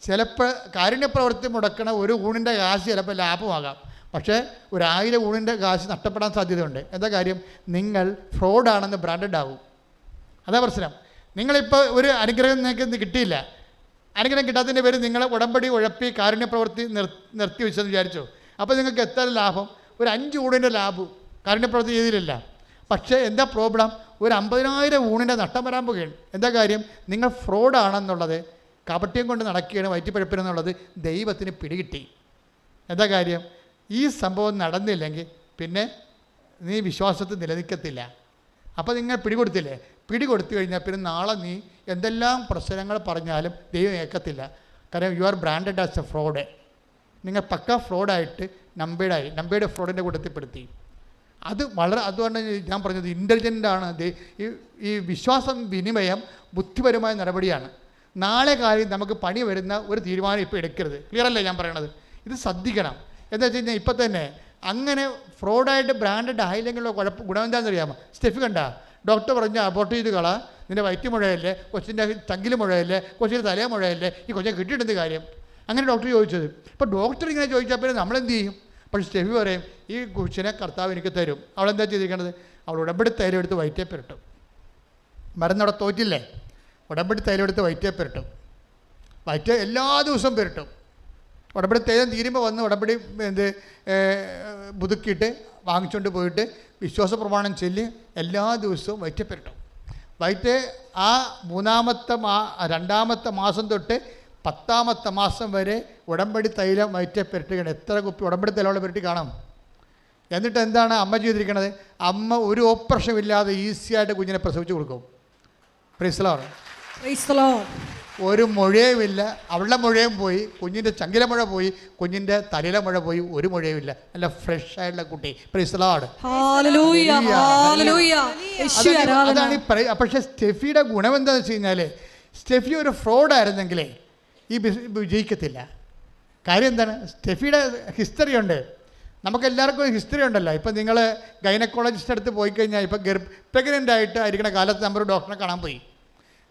ചിലപ്പോൾ കാരുണ്യപ്രവൃത്തി മുടക്കണ ഒരു ഊണിൻ്റെ കാശ് ചിലപ്പോൾ ലാഭമാകാം, പക്ഷേ 1000 ഊണിൻ്റെ കാശ് നഷ്ടപ്പെടാൻ സാധ്യതയുണ്ട്. എന്താ കാര്യം? നിങ്ങൾ ഫ്രോഡാണെന്ന് ബ്രാൻഡഡ് ആവും. അതാ പ്രശ്നം. നിങ്ങളിപ്പോൾ ഒരു അനുഗ്രഹം നിങ്ങൾക്ക് കിട്ടിയില്ല, അനുഗ്രഹം കിട്ടാത്തതിൻ്റെ പേര് നിങ്ങൾ ഉടമ്പടി ഉഴപ്പി കാരുണ്യപ്രവൃത്തി നിർത്തി വെച്ചെന്ന് വിചാരിച്ചു. അപ്പോൾ നിങ്ങൾക്ക് എത്ര ലാഭം? ഒരു 5 ഊണിൻ്റെ ലാഭം കാരുണ്യപ്രവൃത്തി ചെയ്തിട്ടില്ല. പക്ഷേ എന്താ പ്രോബ്ലം? ഒരു 50,000 ഊണിൻ്റെ നഷ്ടം വരാൻ പോകുകയാണ്. എന്താ കാര്യം? നിങ്ങൾ ഫ്രോഡാണെന്നുള്ളത്, കപട്യം കൊണ്ട് നടക്കുകയാണ്, വയറ്റിപ്പഴപ്പിനെന്നുള്ളത് ദൈവത്തിന് പിടികിട്ടി. എന്താ കാര്യം? ഈ സംഭവം നടന്നില്ലെങ്കിൽ പിന്നെ നീ വിശ്വാസത്തിൽ നിലനിൽക്കത്തില്ല. അപ്പോൾ നിങ്ങൾ പിടികൊടുത്തില്ലേ? പിടികൊടുത്തു കഴിഞ്ഞാൽ പിന്നെ നാളെ നീ എന്തെല്ലാം പ്രശ്നങ്ങൾ പറഞ്ഞാലും ദൈവം ഏൽക്കത്തില്ല. കാരണം you are branded as A fraud. നിങ്ങൾ പക്ക ഫ്രോഡായിട്ട് നമ്പേഡ് ഫ്രോഡിൻ്റെ കൂട്ടത്തിൽപ്പെടുത്തി. അതുകൊണ്ട് ഞാൻ പറഞ്ഞത് ഇൻ്റലിജൻ്റാണ്. ഈ വിശ്വാസം വിനിമയം ബുദ്ധിപരമായ നടപടിയാണ്. നാളെ കാര്യം നമുക്ക് പണി വരുന്ന ഒരു തീരുമാനം ഇപ്പോൾ എടുക്കരുത്. ക്ലിയർ അല്ലേ ഞാൻ പറയണത്? ഇത് ശ്രദ്ധിക്കണം. എന്താ വെച്ച് കഴിഞ്ഞാൽ ഇപ്പം തന്നെ അങ്ങനെ ഫ്രോഡായിട്ട് ബ്രാൻഡഡ് ആയില്ലെങ്കിലുള്ള ഗുണം എന്താണെന്ന് അറിയാമോ? സ്റ്റെഫ് കണ്ട ഡോക്ടർ പറഞ്ഞ അബോർട്ട് ചെയ്ത് കളാ, നിൻ്റെ വയറ്റ് മുഴയല്ലേ, കൊച്ചിൻ്റെ ചങ്കിൽ മുഴയല്ലേ, കൊച്ചിൻ്റെ തലേ മുഴയല്ലേ, ഈ കൊച്ചിനെ കിട്ടിയിട്ടെന്ത് കാര്യം? അങ്ങനെ ഡോക്ടർ ചോദിച്ചത്. ഇപ്പോൾ ഡോക്ടർ ഇങ്ങനെ ചോദിച്ചാൽ പിന്നെ നമ്മളെന്ത് ചെയ്യും? പക്ഷേ സ്റ്റെഫി പറയും, ഈ കൊച്ചിനെ കർത്താവ് എനിക്ക് തരും. അവളെന്താ ചെയ്തിരിക്കണത്? അവൾ ഉടമ്പടി തൈലം എടുത്ത് വയറ്റേ പെരട്ടും. മരുന്നവിടെ തോറ്റില്ലേ? ഉടമ്പടി തൈലം എടുത്ത് വയറ്റേ പെരട്ടും. വയറ്റേ എല്ലാ ദിവസവും പെരട്ടും. ഉടമ്പടി തൈലം തീരുമ്പോൾ വന്ന് ഉടമ്പടി പുതുക്കിയിട്ട് വാങ്ങിച്ചുകൊണ്ട് പോയിട്ട് വിശ്വാസ പ്രമാണം ചൊല്ലി എല്ലാ ദിവസവും വയറ്റേ പെരട്ടും. വയറ്റേ ആ 2-ാമത്തെ മാസം തൊട്ട് 10-ാമത്തെ മാസം വരെ ഉടമ്പടി തൈലം വയറ്റേ പെരട്ടുകയാണ്. എത്ര കുപ്പി ഉടമ്പടി തൈലമുള്ള പെരട്ടി കാണാം. എന്നിട്ട് എന്താണ് അമ്മ ചെയ്തിരിക്കണത്? അമ്മ ഒരു ഓപ്പറേഷൻ ഇല്ലാതെ ഈസിയായിട്ട് കുഞ്ഞിനെ പ്രസവിച്ച് കൊടുക്കും. Price the Lord. ഒരു മുഴയുമില്ല. അവളുടെ മുഴയും പോയി, കുഞ്ഞിൻ്റെ ചങ്കില മുഴ പോയി, കുഞ്ഞിൻ്റെ തലയിലെ മുഴ പോയി, ഒരു മുഴയുമില്ല. നല്ല ഫ്രഷ് ആയിട്ടുള്ള കുട്ടി. Price the Lord. അതാണ് ഈ പക്ഷേ സ്റ്റെഫിയുടെ ഗുണം എന്താണെന്ന് വെച്ച് കഴിഞ്ഞാൽ, സ്റ്റെഫി ഒരു ഫ്രോഡായിരുന്നെങ്കിലേ ഈ വിജയിക്കത്തില്ല. കാര്യം എന്താണ്? സ്റ്റെഫിയുടെ ഹിസ്റ്ററി ഉണ്ട്. നമുക്കെല്ലാവർക്കും ഹിസ്റ്ററി ഉണ്ടല്ലോ. ഇപ്പം നിങ്ങൾ ഗൈനക്കോളജിസ്റ്റ് അടുത്ത് പോയി കഴിഞ്ഞാൽ, ഇപ്പം പ്രഗ്നൻ്റ് ആയിട്ട് ആയിരിക്കണ കാലത്ത് നമ്മൾ ഡോക്ടറെ കാണാൻ പോയി.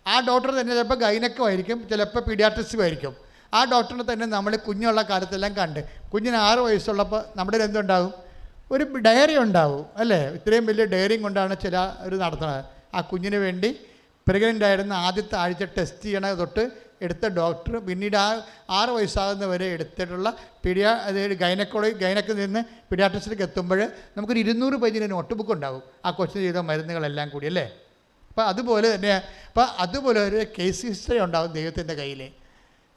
ആ ഡോക്ടർ തന്നെ ചിലപ്പോൾ ഗൈനക്കും ആയിരിക്കും, ചിലപ്പോൾ പീഡിയാട്രിസ്റ്റും ആയിരിക്കും. ആ ഡോക്ടറിനെ തന്നെ നമ്മൾ കുഞ്ഞുള്ള കാലത്തെല്ലാം കണ്ട്, കുഞ്ഞിന് 6 വയസ്സുള്ളപ്പോൾ നമ്മുടെ എന്തുണ്ടാകും, ഒരു ഡയറി ഉണ്ടാവും അല്ലേ? ഇത്രയും വലിയ ഡയറിയും കൊണ്ടാണ് ചില ഒരു നടത്തുന്നത്. ആ കുഞ്ഞിന് വേണ്ടി പ്രഗ്നൻ്റ് ആയിരുന്ന ആദ്യത്തെ ആഴ്ച ടെസ്റ്റ് ചെയ്യണത് തൊട്ട് എടുത്ത ഡോക്ടർ പിന്നീട് ആ 6 വയസ്സാകുന്നവരെ എടുത്തിട്ടുള്ള അതായത് ഗൈനക്കിൽ നിന്ന് പീഡിയാട്രിസ്റ്റിലേക്ക് എത്തുമ്പോൾ നമുക്കൊരു 200 പേജിൻ്റെ നോട്ട് ബുക്ക് ഉണ്ടാകും ആ കൊച്ചിന് ചെയ്ത മരുന്നുകളെല്ലാം കൂടി അല്ലേ? അപ്പോൾ അതുപോലെ തന്നെ അതുപോലെ ഒരു കേസ് ഹിസ്റ്ററി ഉണ്ടാകും ദൈവത്തിൻ്റെ കയ്യിൽ.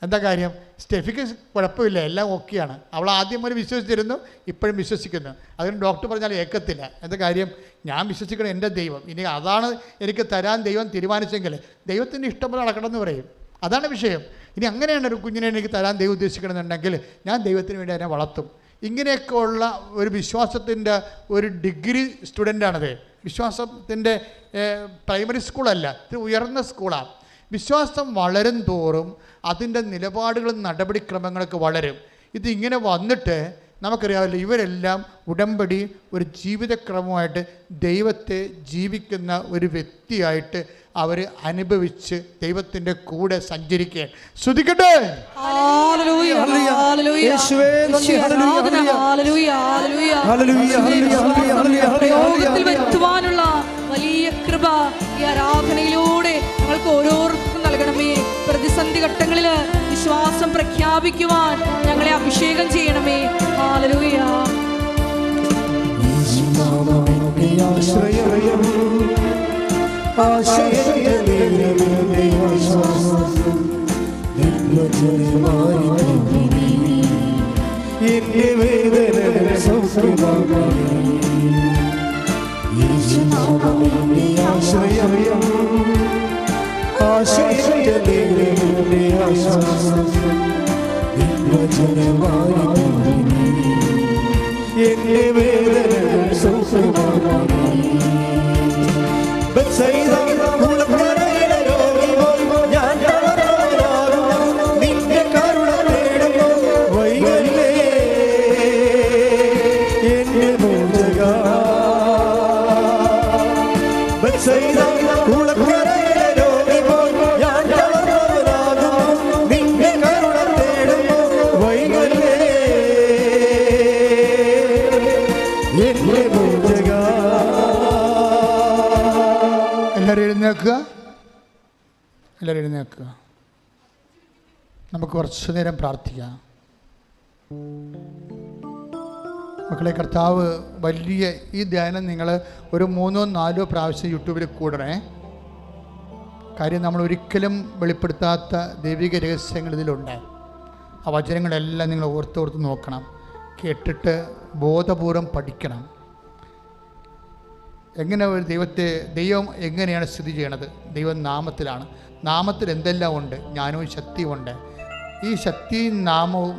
എന്താ കാര്യം? സ്റ്റെഫിക്ക് കുഴപ്പമില്ല, എല്ലാം ഓക്കെയാണ്. അവൾ ആദ്യം വരെ വിശ്വസിച്ചിരുന്നു, ഇപ്പോഴും വിശ്വസിക്കുന്നു. അതിന് ഡോക്ടർ പറഞ്ഞാൽ ഏക്കത്തില്ല. എന്താ കാര്യം? ഞാൻ വിശ്വസിക്കണം എൻ്റെ ദൈവം, ഇനി അതാണ് എനിക്ക് തരാൻ ദൈവം തീരുമാനിച്ചെങ്കിൽ ദൈവത്തിൻ്റെ ഇഷ്ടം പോലെ നടക്കണമെന്ന് പറയും. അതാണ് വിഷയം. ഇനി അങ്ങനെയാണ് ഒരു കുഞ്ഞിനെ എനിക്ക് തരാൻ ദൈവം ഉദ്ദേശിക്കണമെന്നുണ്ടെങ്കിൽ ഞാൻ ദൈവത്തിന് വേണ്ടി അതിനെ വളർത്തും. ഇങ്ങനെയൊക്കെ ഉള്ള ഒരു വിശ്വാസത്തിൻ്റെ ഒരു ഡിഗ്രി സ്റ്റുഡൻ്റാണത്. വിശ്വാസത്തിൻ്റെ പ്രൈമറി സ്കൂളല്ല, ഇത് ഉയർന്ന സ്കൂളാണ്. വിശ്വാസം വളരും തോറും അതിൻ്റെ നിലപാടുകളും നടപടിക്രമങ്ങളൊക്കെ വളരും. ഇതിങ്ങനെ വന്നിട്ട് നമുക്കറിയാമല്ലോ, ഇവരെല്ലാം ഉടമ്പടി ഒരു ജീവിതക്രമമായിട്ട് ദൈവത്തെ ജീവിക്കുന്ന ഒരു വ്യക്തിയായിട്ട് അവർ അനുഭവിച്ച് ദൈവത്തിൻ്റെ കൂടെ സഞ്ചരിക്കുകയാണ്. ശ്രുതിക്കട്ടെ. വരുത്തുവാനുള്ള വലിയ കൃപ ഈ ആരാധനയിലൂടെ ഞങ്ങൾക്ക് ഓരോരുത്തർക്കും നൽകണമേ. പ്രതിസന്ധി ഘട്ടങ്ങളിൽ വിശ്വാസം പ്രഖ്യാപിക്കുവാൻ ഞങ്ങളെ അഭിഷേകം ചെയ്യണമേ. ഹല്ലേലൂയ. എല്ലാവരും എഴുന്നേൽക്കുക. നമുക്ക് കുറച്ചു നേരം പ്രാർത്ഥിക്കാം. മക്കളെ, കർത്താവ് വലിയ ഈ ധ്യാനം നിങ്ങൾ ഒരു 3-4 പ്രാവശ്യം യൂട്യൂബിൽ കൂടണേ. കാര്യം നമ്മൾ ഒരിക്കലും വെളിപ്പെടുത്താത്ത ദൈവിക രഹസ്യങ്ങൾ ഇതിലുണ്ട്. ആ വചനങ്ങളെല്ലാം നിങ്ങൾ ഓർത്തോർത്ത് നോക്കണം, കേട്ടിട്ട് ബോധപൂർവം പഠിക്കണം. എങ്ങനെ ഒരു ദൈവം എങ്ങനെയാണ് സ്ഥിതി ചെയ്യണത്? ദൈവം നാമത്തിലാണ്. നാമത്തിൽ എന്തെല്ലാം ഉണ്ട്? ജ്ഞാനവും ശക്തിയുമുണ്ട്. ഈ ശക്തിയും നാമവും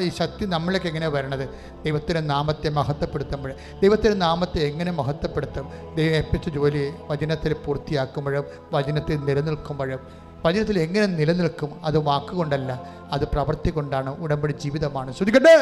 ഈ ശക്തി നമ്മളിലേക്ക് എങ്ങനെയാണ് വരണത്? ദൈവത്തിൻ്റെ നാമത്തെ മഹത്വപ്പെടുത്തുമ്പോൾ. ദൈവത്തിൻ്റെ നാമത്തെ എങ്ങനെ മഹത്വപ്പെടുത്തും? ദൈവം ഏൽപ്പിച്ച ജോലി വചനത്തിൽ പൂർത്തിയാക്കുമ്പോഴും വചനത്തിൽ നിലനിൽക്കുമ്പോഴും. വചനത്തിൽ എങ്ങനെ നിലനിൽക്കും? അത് വാക്കുകൊണ്ടല്ല, അത് പ്രവൃത്തി കൊണ്ടാണ്. ഉടമ്പടി ജീവിതമാണ്. ശ്രദ്ധിക്കട്ടെ.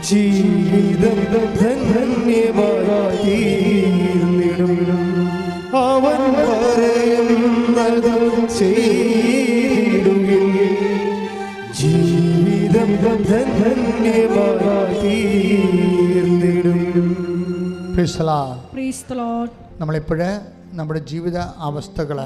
ജീവിതം ധന്യമായി അവൻ പറയുന്നത് ചെയ്തിടുകിൽ ജീവിതം ധന്യമായി തീർന്നിടും. നമ്മളിപ്പോഴേ നമ്മുടെ ജീവിത അവസ്ഥകൾ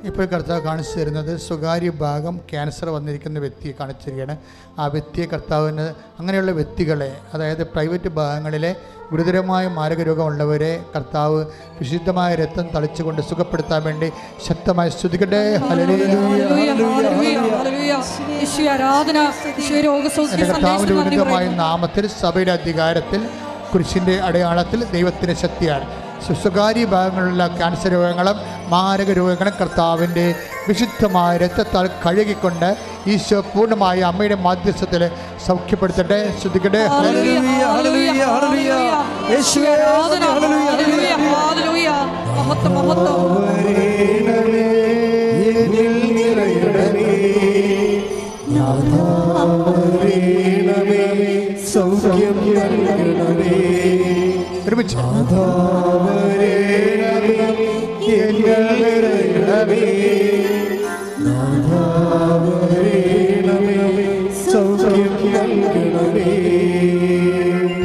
ഇപ്പോൾ കർത്താവ് കാണിച്ചു തരുന്നത് സ്വകാര്യ ഭാഗം ക്യാൻസർ വന്നിരിക്കുന്ന വ്യക്തിയെ കാണിച്ചു തരികയാണ്. ആ വ്യക്തിയെ കർത്താവിന് അങ്ങനെയുള്ള വ്യക്തികളെ, അതായത് പ്രൈവറ്റ് ഭാഗങ്ങളിലെ ഗുരുതരമായ മാരകരോഗമുള്ളവരെ കർത്താവ് വിശുദ്ധമായ രക്തം തളിച്ചുകൊണ്ട് സുഖപ്പെടുത്താൻ വേണ്ടി ശക്തമായി സ്തുതിക്കട്ടെ. കർത്താവിൻ്റെ ഉന്നതമായ നാമത്തിൽ, സഭയുടെ അധികാരത്തിൽ, കുരിശിൻ്റെ അടയാളത്തിൽ, ദൈവത്തിൻ്റെ ശക്തിയാൽ സ്വകാര്യ ഭാഗങ്ങളിലുള്ള ക്യാൻസർ രോഗങ്ങളും മാരക രോഗങ്ങളും കർത്താവിൻ്റെ വിശുദ്ധമായ രക്തത്താൽ കഴുകിക്കൊണ്ട് ഈശോ പൂർണ്ണമായ അമ്മയുടെ മാധ്യസ്ഥത്തിൽ സൗഖ്യപ്പെടുത്തട്ടെ. ശ്രദ്ധിക്കട്ടെ.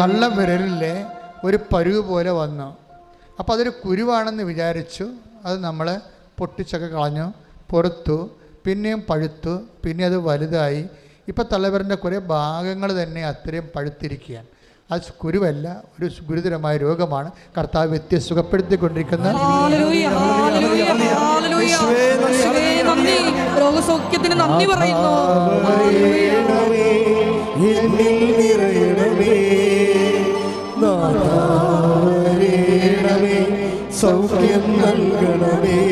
തള്ളവിരലിലെ ഒരു പരുവ് പോലെ വന്നു. അപ്പോൾ അതൊരു കുരുവാണെന്ന് വിചാരിച്ചു. അത് നമ്മൾ പൊട്ടിച്ചൊക്കെ കളഞ്ഞു, പുറത്തു, പിന്നെയും പഴുത്തു, പിന്നെ അത് വലുതായി. ഇപ്പം തള്ളവിരലിൻ്റെ കുറേ ഭാഗങ്ങൾ തന്നെ അത്രയും പഴുത്തിരിക്കുകയാണ്. അത് കുരുവല്ല, ഒരു ഗുരുതരമായ രോഗമാണ്. കർത്താവ് വ്യക്തിയെ സുഖപ്പെടുത്തിക്കൊണ്ടിരിക്കുന്ന രോഗസൗഖ്യത്തിന് നന്ദി പറയുന്നു. സൗഖ്യം നൽകണമേ,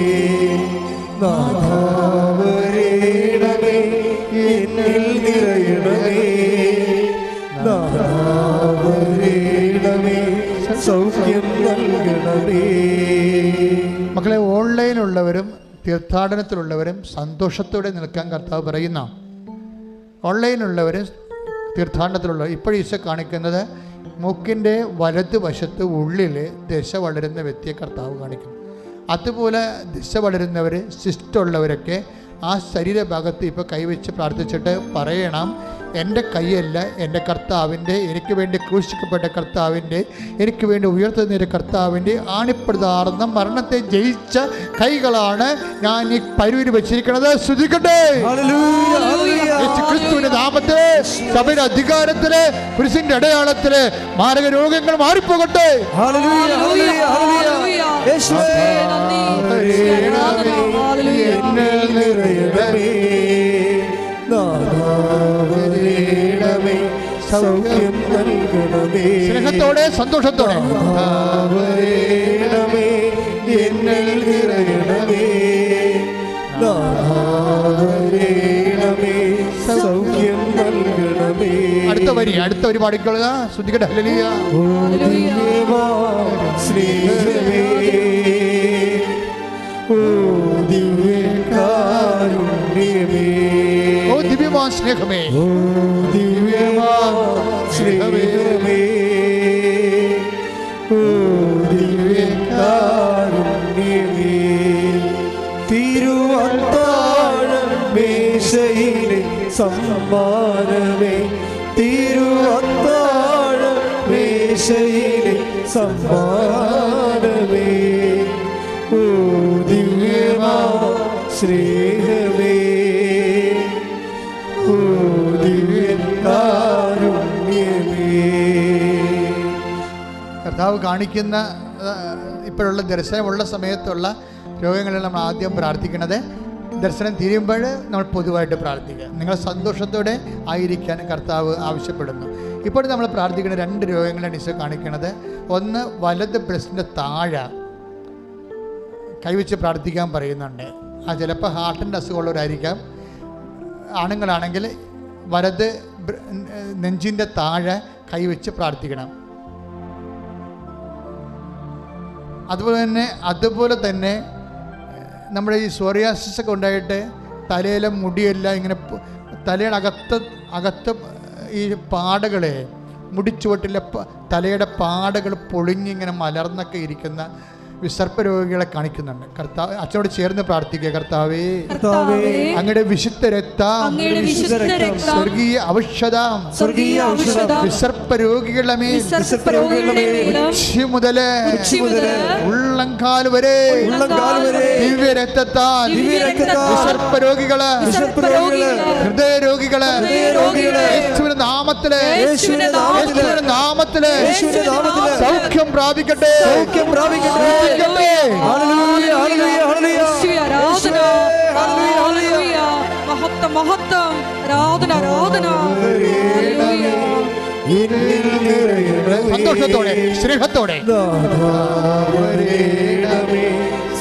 നാഥാവരേണമേ, എന്നിൽ നിറയണമേ, നാഥാവരേണമേ, സൗഖ്യം നൽകണമേ. മക്കളെ, ഓൺലൈനിലുള്ളവരും തീർത്ഥാടനത്തിലുള്ളവരും സന്തോഷത്തോടെ നിൽക്കാൻ കർത്താവ് പറയുന്ന, ഓൺലൈനിലുള്ളവരും തീർത്ഥാടനത്തിലുള്ളവർ ഇപ്പോഴും ഈശോ കാണിക്കുന്നത് മൂക്കിൻ്റെ വലതുവശത്ത് ഉള്ളിൽ ദശ വളരുന്ന വ്യക്തിയെ കർത്താവ് കാണിക്കുന്നു. അതുപോലെ ദശ വളരുന്നവർ, സിസ്റ്റുള്ളവരൊക്കെ ആ ശരീരഭാഗത്ത് ഇപ്പോൾ കൈവച്ച് പ്രാർത്ഥിച്ചിട്ട് പറയണം, എൻ്റെ കൈയല്ല, എൻ്റെ കർത്താവിൻ്റെ, എനിക്ക് വേണ്ടി ക്രൂശിക്കപ്പെട്ട കർത്താവിൻ്റെ, എനിക്ക് വേണ്ടി ഉയർത്തുന്നൊരു കർത്താവിൻ്റെ ആണിപ്രതാർന്ന മരണത്തെ ജയിച്ച കൈകളാണ് ഞാൻ ഈ പരുവിന് വെച്ചിരിക്കുന്നത്. ശ്രദ്ധിക്കട്ടെ, ക്രിസ്തുവിന്റെ നാമത്തില്, സഭയുടെ അധികാരത്തില്, കുരിശിന്റെ അടയാളത്തില് മാരക രോഗങ്ങൾ മാറിപ്പോകട്ടെ. സൗഖ്യം നൽകണമേ, സ്നേഹത്തോടെ സന്തോഷത്തോടെ എന്നിൽ നിറയണമേ, സൗഖ്യം നൽകണമേ. അടുത്ത വരി പാടിക്കൊള്ളുക. ശ്രദ്ധിക്കട്ടെ. ഹല്ലേലൂയ. സ്നേഹമേ, ഓ ദിവ്യകാരുണ്യമേ, ഓ ദിവ്യമാൻ സ്നേഹമേ, ഓ ദിവ്യമാൻ സ്നേഹമേ, ഓ ദിവ്യകാരുണ്യമേ, തിരുവത്താഴ മേശയിലെ സമ്മാനമേ, തിരുവത്താഴ മേശയിലെ സമ്മാനമേ, ഓ ദിവ്യമാൻ സ്നേഹമേ, ഓ ദിവ്യകാരുണ്യമേ. കർത്താവ് കാണിക്കുന്ന ഇപ്പോഴുള്ള ദർശനമുള്ള സമയത്തുള്ള രോഗങ്ങളിൽ നമ്മൾ ആദ്യം പ്രാർത്ഥിക്കുന്നത്. ദർശനം തീരുമ്പോൾ നമ്മൾ പൊതുവായിട്ട് പ്രാർത്ഥിക്കുക. നിങ്ങൾ സന്തോഷത്തോടെ ആയിരിക്കാൻ കർത്താവ് ആവശ്യപ്പെടുന്നു. ഇപ്പോൾ നമ്മൾ പ്രാർത്ഥിക്കുന്ന 2 രോഗങ്ങളാണ് ഈശോ കാണിക്കുന്നത്. ഒന്ന്, വലത് ബ്രസ്റ്റിൻ്റെ താഴെ കൈവച്ച് പ്രാർത്ഥിക്കാൻ പറയുന്നുണ്ട്. ആ ചിലപ്പോൾ ഹാർട്ടിൻ്റെ അസുഖമുള്ളവരായിരിക്കാം. ആണുങ്ങളാണെങ്കിൽ വലത് നെഞ്ചിൻ്റെ താഴെ കൈവച്ച് പ്രാർത്ഥിക്കണം. അതുപോലെ തന്നെ നമ്മുടെ ഈ സോറിയാസിസ് ഒക്കെ ഉണ്ടായിട്ട് തലയിലെ മുടിയെല്ലാം ഇങ്ങനെ തലയുടെ അകത്ത് ഈ പാടകളെ, മുടിച്ചുവട്ടിലെ തലയുടെ പാടകൾ പൊളിഞ്ഞിങ്ങനെ മലർന്നൊക്കെ ഇരിക്കുന്ന വിസർപ്പ രോഗികളെ കാണിക്കുന്നുണ്ട്. കർത്താവ് അച്ഛനോട് ചേർന്ന് പ്രാർത്ഥിക്കുക. കർത്താവേ, അങ്ങയുടെ വിശുദ്ധ രക്തം, സ്വർഗീയ ഔഷധം വിസർപ്പ രോഗികളുടെ മേൽ ഉച്ച മുതല് ഉള്ളംകാൽ വരെ ദിവ്യ രക്തത്താൽ വിസർപ്പ രോഗികള്, ഹൃദയ രോഗികള് യേശുവിന്റെ നാമത്തില് സൗഖ്യം പ്രാപിക്കട്ടെ. സന്തോഷത്തോടെ, സ്നേഹത്തോടെ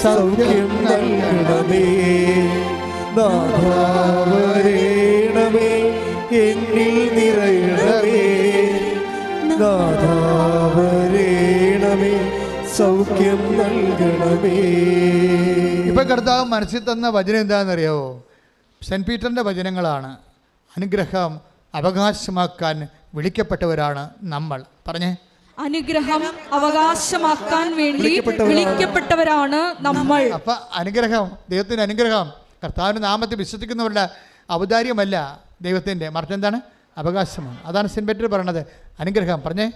സൗഖ്യം നൽകണമേ, നാഥാവരേണമേ, എന്നിൽ നിറയണമേ, നാഥാവരേണമേ, സൗഖ്യം നൽകണമേ. ഇപ്പൊ കർത്താവ് മനസ്സിൽ തന്ന വചനം എന്താണെന്നറിയാവോ? സെന്റ് പീറ്ററിന്റെ വചനങ്ങളാണ്. അനുഗ്രഹം അവകാശമാക്കാൻ വിളിക്കപ്പെട്ടവരാണ് നമ്മൾ. പറഞ്ഞേ, അനുഗ്രഹം അവകാശമാക്കാൻ വേണ്ടി വിളിക്കപ്പെട്ടവരാണ് നമ്മൾ. അപ്പൊ അനുഗ്രഹം, ദൈവത്തിന്റെ അനുഗ്രഹം കർത്താവിന്റെ നാമത്തിൽ വിശ്വസിക്കുന്നവരുടെ ഔദാര്യമല്ല, ദൈവത്തിന്റെ മറിച്ച് എന്താണ്? അവകാശമാണ്. അതാണ് സെന്റ് പീറ്റർ പറയണത്. അനുഗ്രഹം പറഞ്ഞേ,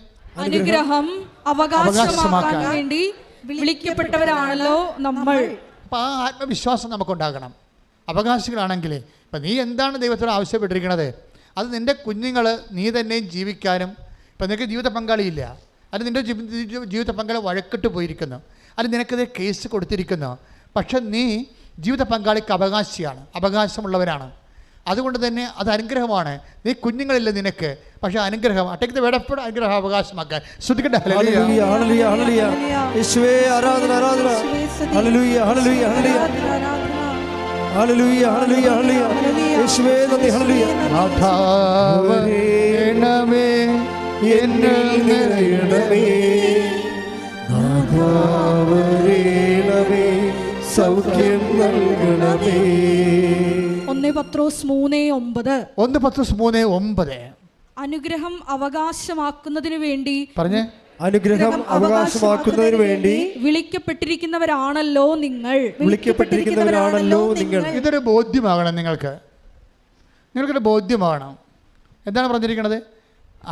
അനുഗ്രഹം അവകാശമാക്കാൻ വേണ്ടി വിളിക്കപ്പെട്ടവരാണല്ലോ നമ്മൾ. അപ്പോൾ ആ ആത്മവിശ്വാസം നമുക്കുണ്ടാകണം. അവകാശികളാണെങ്കിൽ ഇപ്പം നീ എന്താണ് ദൈവത്തോട് ആവശ്യപ്പെട്ടിരിക്കുന്നത്, അത് നിൻ്റെ കുഞ്ഞുങ്ങൾ നീ തന്നെയും ജീവിക്കാനും. ഇപ്പം നിനക്ക് ജീവിത പങ്കാളിയില്ല, അത് നിൻ്റെ ജീവിത പങ്കാളി വഴക്കിട്ട് പോയിരിക്കുന്നു, അത് നിനക്കത് കേസ് കൊടുത്തിരിക്കുന്നു. പക്ഷെ നീ ജീവിത പങ്കാളിക്ക് അവകാശിയാണ്, അവകാശമുള്ളവരാണ്. അതുകൊണ്ട് തന്നെ അത് അനുഗ്രഹമാണ്. നീ കുഞ്ഞുങ്ങളില്ല നിനക്ക്, പക്ഷെ അനുഗ്രഹം അട്ടേക്ക് വേടപ്പെട അനുഗ്രഹം അവകാശമാക്കാൻ ശ്രദ്ധിക്കട്ടെ. ഹല്ലേലൂയ ഹല്ലേലൂയ ഹല്ലേലൂയ യേശുവേ ആരാധന ആരാധന. ഹല്ലേലൂയ ഹല്ലേലൂയ ഹല്ലേലൂയ ഹല്ലേലൂയ ഹല്ലേലൂയ ഹല്ലേലൂയ യേശുവേ നന്ദി. ഹല്ലേലൂയ നാഥാവരണമേ എന്നിൽ നിറയണമേ, നാഥാവരണമേ സൗഖ്യം നൽകണമേ. 1 പത്രോസ് 3:9. 1 പത്രോസ് 3:9. അനുഗ്രഹം അവകാശമാക്കുന്നതിനു വേണ്ടി പറഞ്ഞേ. അനുഗ്രഹം അവകാശമാക്കുന്നതിന് വേണ്ടി വിളിക്കപ്പെട്ടിരിക്കുന്നവരാണല്ലോ നിങ്ങൾ. വിളിക്കപ്പെട്ടിരിക്കുന്നവരാണല്ലോ നിങ്ങൾ. ഇതൊരു ബോധ്യമാകണം നിങ്ങൾക്കൊരു ബോധ്യമാകണം. എന്താണ് പറഞ്ഞിരിക്കുന്നത്?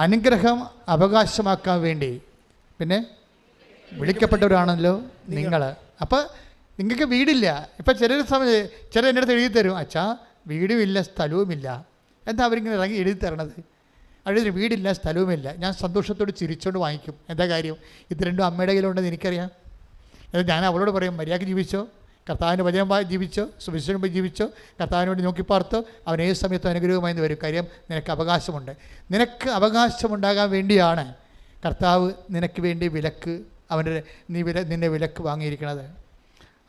അനുഗ്രഹം അവകാശമാക്കാൻ വേണ്ടി പിന്നെ വിളിക്കപ്പെട്ടവരാണല്ലോ നിങ്ങൾ. അപ്പോൾ നിങ്ങൾക്ക് വീടില്ല. ഇപ്പം ചില എൻ്റെ അടുത്ത് എഴുതി തരും, അച്ഛാ വീടുമില്ല സ്ഥലവുമില്ല. എന്താ അവരിങ്ങനെ ഇറങ്ങി എഴുതി തരണത്? അവിടെ വീടില്ല സ്ഥലവുമില്ല. ഞാൻ സന്തോഷത്തോട് ചിരിച്ചുകൊണ്ട് വാങ്ങിക്കും. എന്താ കാര്യം? ഇത് രണ്ടും അമ്മയുടെ കയ്യിലുണ്ടെന്ന് എനിക്കറിയാം. ഞാൻ അവളോട് പറയും, മര്യാദയ്ക്ക് ജീവിച്ചോ, കർത്താവിൻ്റെ വചനം ജീവിച്ചോ, സുവിശേഷം ജീവിച്ചോ, കർത്താവിന് വേണ്ടി നോക്കി പാർത്തോ, അവൻ ഏത് സമയത്തും അനുഗ്രഹമായി വരും. കാര്യം നിനക്ക് അവകാശമുണ്ട്. നിനക്ക് അവകാശമുണ്ടാകാൻ വേണ്ടിയാണ് കർത്താവ് നിനക്ക് വേണ്ടി നിന്നെ വിലക്ക് വാങ്ങിയിരിക്കുന്നത്.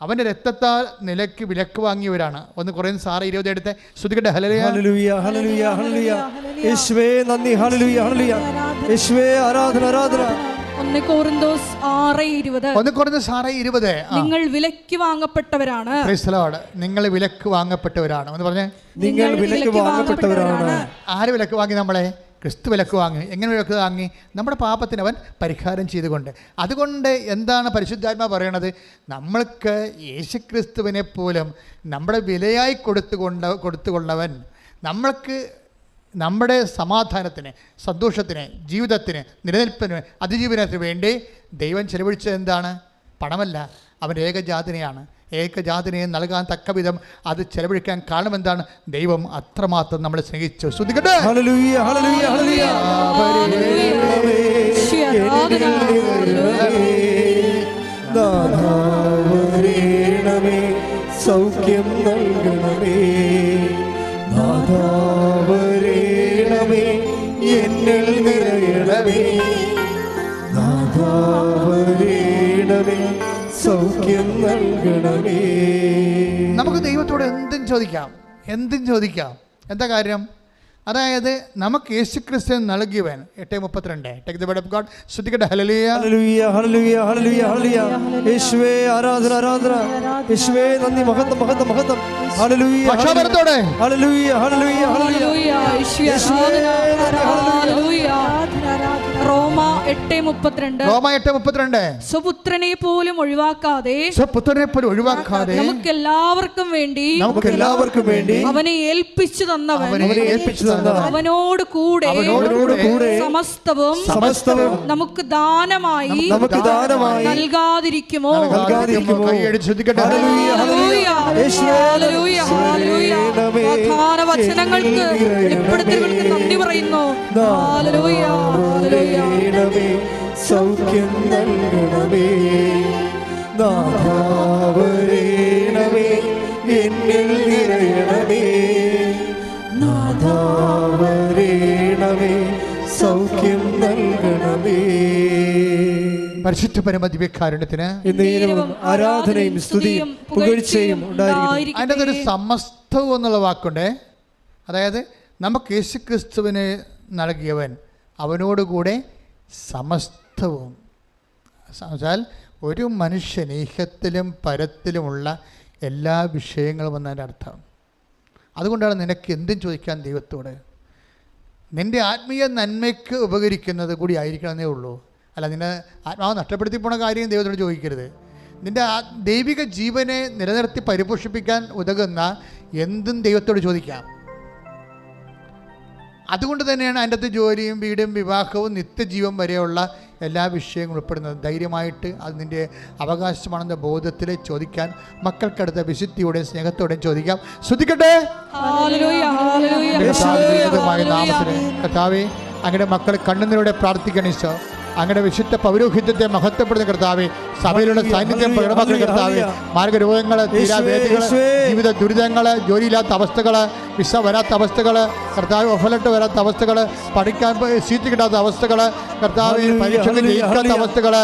അവൻ്റെ രക്തത്താൽ നിലയ്ക്ക് വിലക്ക് വാങ്ങിയവരാണ്. 1 കൊറിന്ത്യർ 6:20 എടുത്ത് ശ്രദ്ധിക്കട്ടെ. ഹല്ലേലൂയ ഹല്ലേലൂയ ഹല്ലേലൂയ യേശുവേ നന്ദി. ഹല്ലേലൂയ ഹല്ലേലൂയ യേശുവേ ആരാധന ആരാധന. 1 കൊറിന്തോസ് 6:20. 1 കൊറിന്ത്യർ 6:20. നിങ്ങൾ വിലക്ക് വാങ്ങപ്പെട്ടവരാണ്. Price the Lord. നിങ്ങൾ വിലക്ക് വാങ്ങപ്പെട്ടവരാണ്. ഒന്ന് പറഞ്ഞേ. നിങ്ങൾ വിലക്ക് വാങ്ങപ്പെട്ടവരാണ്. ആര് വിലക്ക് വാങ്ങി? നമ്മളെ ക്രിസ്തു വിലക്ക് വാങ്ങി. എങ്ങനെ വിലക്ക് വാങ്ങി? നമ്മുടെ പാപത്തിന് അവൻ പരിഹാരം ചെയ്തുകൊണ്ട്. അതുകൊണ്ട് എന്താണ് പരിശുദ്ധാത്മാ പറയണത്? നമ്മൾക്ക് യേശുക്രിസ്തുവിനെ പോലും നമ്മുടെ വിലയായി കൊടുത്തുകൊണ്ടവൻ നമ്മൾക്ക് നമ്മുടെ സമാധാനത്തിന്, സന്തോഷത്തിന്, ജീവിതത്തിന്, നിലനിൽപ്പിന്, അതിജീവനത്തിന് വേണ്ടി ദൈവം ചെലവഴിച്ചത് എന്താണ്? പണമല്ല, അവൻ ഏകജാതനെയാണ്. ഏകജാതനെ നൽകാൻ തക്ക വിധം അത് ചെലവഴിക്കാൻ കാരണം എന്താണ്? ദൈവം അത്രമാത്രം നമ്മളെ സ്നേഹിച്ചു. ശ്രദ്ധിക്കട്ടെ. ഹല്ലേലൂയ ഹല്ലേലൂയ ഹല്ലേലൂയ നാഥാവരണമേ സൗഖ്യം നൽകണമേ, നാഥാവരണമേ എന്നിൽ നിറയണമേ, നാഥാവരണമേ സൗഖ്യം നൽകണമേ. നമുക്ക് ദൈവത്തോട് എന്തും ചോദിക്കാം. എന്താ കാര്യം? അതായത് നമുക്ക് യേശുക്രിസ്തു നൽകിയവൻ 8:32. Take the word of God. ശ്രദ്ധിക്കട്ടെ. ഹല്ലേലൂയ ഹല്ലേലൂയ ഹല്ലേലൂയ ഹല്ലേലൂയ ഹല്ലേലൂയ യേശുവേ ആരാധന ആരാധന. യേശുവേ നന്ദി. മഹത്വം മഹത്വം മഹത്വം. ഹല്ലേലൂയ പക്ഷാപരത്തോടെ ഹല്ലേലൂയ ഹല്ലേലൂയ ഹല്ലേലൂയ റോമ 8:32. സ്വപുത്രനെ പോലും ഒഴിവാക്കാതെ നമുക്കെല്ലാവർക്കും വേണ്ടി അവനെ ഏൽപ്പിച്ചു തന്നവൻ അവനോട് കൂടെ സമസ്തവും നമുക്ക് ദാനമായി നൽകാതിരിക്കുമോ? പ്രധാന വചനങ്ങൾക്ക് വെളിപ്പെടുത്തലുകൾക്ക് നന്ദി പറയുന്നു. സൗഖ്യം നൽകണമേ, നാഥാവരണമേ എന്നിൽ നിറയണമേ, നാഥാവരണമേ സൗഖ്യം നൽകണമേ. പരിശുദ്ധ പരമ ദിവ്യകാരുണ്യത്തിന് ആരാധനയും സ്തുതിയും പുകഴ്ചയും ഉണ്ടായിരിക്കട്ടെ. അതിൻ്റെ ഒരു സമസ്തവും എന്നുള്ള വാക്കുണ്ട്. അതായത് നമുക്ക് യേശുക്രിസ്തുവിനെ നൽകിയവൻ അവനോടുകൂടെ സമസ്തവും. എന്നുവെച്ചാൽ ഒരു മനുഷ്യൻ ഈഹത്തിലും പരത്തിലുമുള്ള എല്ലാ വിഷയങ്ങളും എന്നതിൻ്റെ അർത്ഥം. അതുകൊണ്ടാണ് നിനക്ക് എന്തും ചോദിക്കാൻ ദൈവത്തോട്. നിൻ്റെ ആത്മീയ നന്മയ്ക്ക് ഉപകരിക്കുന്നത് കൂടി ആയിരിക്കണമെന്നേ ഉള്ളൂ. അല്ല, നിന്നെ ആത്മാവ് നഷ്ടപ്പെടുത്തി പോണ കാര്യം ദൈവത്തോട് ചോദിക്കരുത്. നിൻ്റെ ദൈവിക ജീവനെ നിലനിർത്തി പരിപോഷിപ്പിക്കാൻ ഉതകുന്ന എന്തും ദൈവത്തോട് ചോദിക്കാം. അതുകൊണ്ട് തന്നെയാണ് അതിൻ്റെ അകത്ത് ജോലിയും വീടും വിവാഹവും നിത്യജീവൻ വരെയുള്ള എല്ലാ വിഷയങ്ങളും ഉൾപ്പെടുന്നത്. ധൈര്യമായിട്ട് അത് നിൻ്റെ അവകാശമാണെന്ന ബോധത്തിൽ ചോദിക്കാൻ മക്കൾക്കടുത്ത വിശുദ്ധിയോടെയും സ്നേഹത്തോടെയും ചോദിക്കാം. ശ്രദ്ധിക്കട്ടെ. നാമത്തിൽ കർത്താവേ, അങ്ങയുടെ മക്കൾ കണ്ണുനീരോടെ പ്രാർത്ഥിക്കണം. ഈശോ, അങ്ങയുടെ വിശുദ്ധ പൗരോഹിത്യത്തെ മഹത്വപ്പെടുന്ന കർത്താവേ, സഭയിലുള്ള സാന്നിധ്യം പ്രകടമാക്കുന്ന കർത്താവേ, മാർഗരോഗങ്ങൾ, തീരാവേദികൾ, ജീവിത ദുരിതങ്ങൾ, ജോലിയില്ലാത്ത അവസ്ഥകൾ, വിസ വരാത്ത അവസ്ഥകൾ, കർത്താവ് ഒഫലട്ട് വരാത്ത അവസ്ഥകൾ, പഠിക്കാൻ സീറ്റ് കിട്ടാത്ത അവസ്ഥകൾ, കർത്താവ് പരീക്ഷയ്ക്ക് ജയിക്കാത്ത അവസ്ഥകൾ,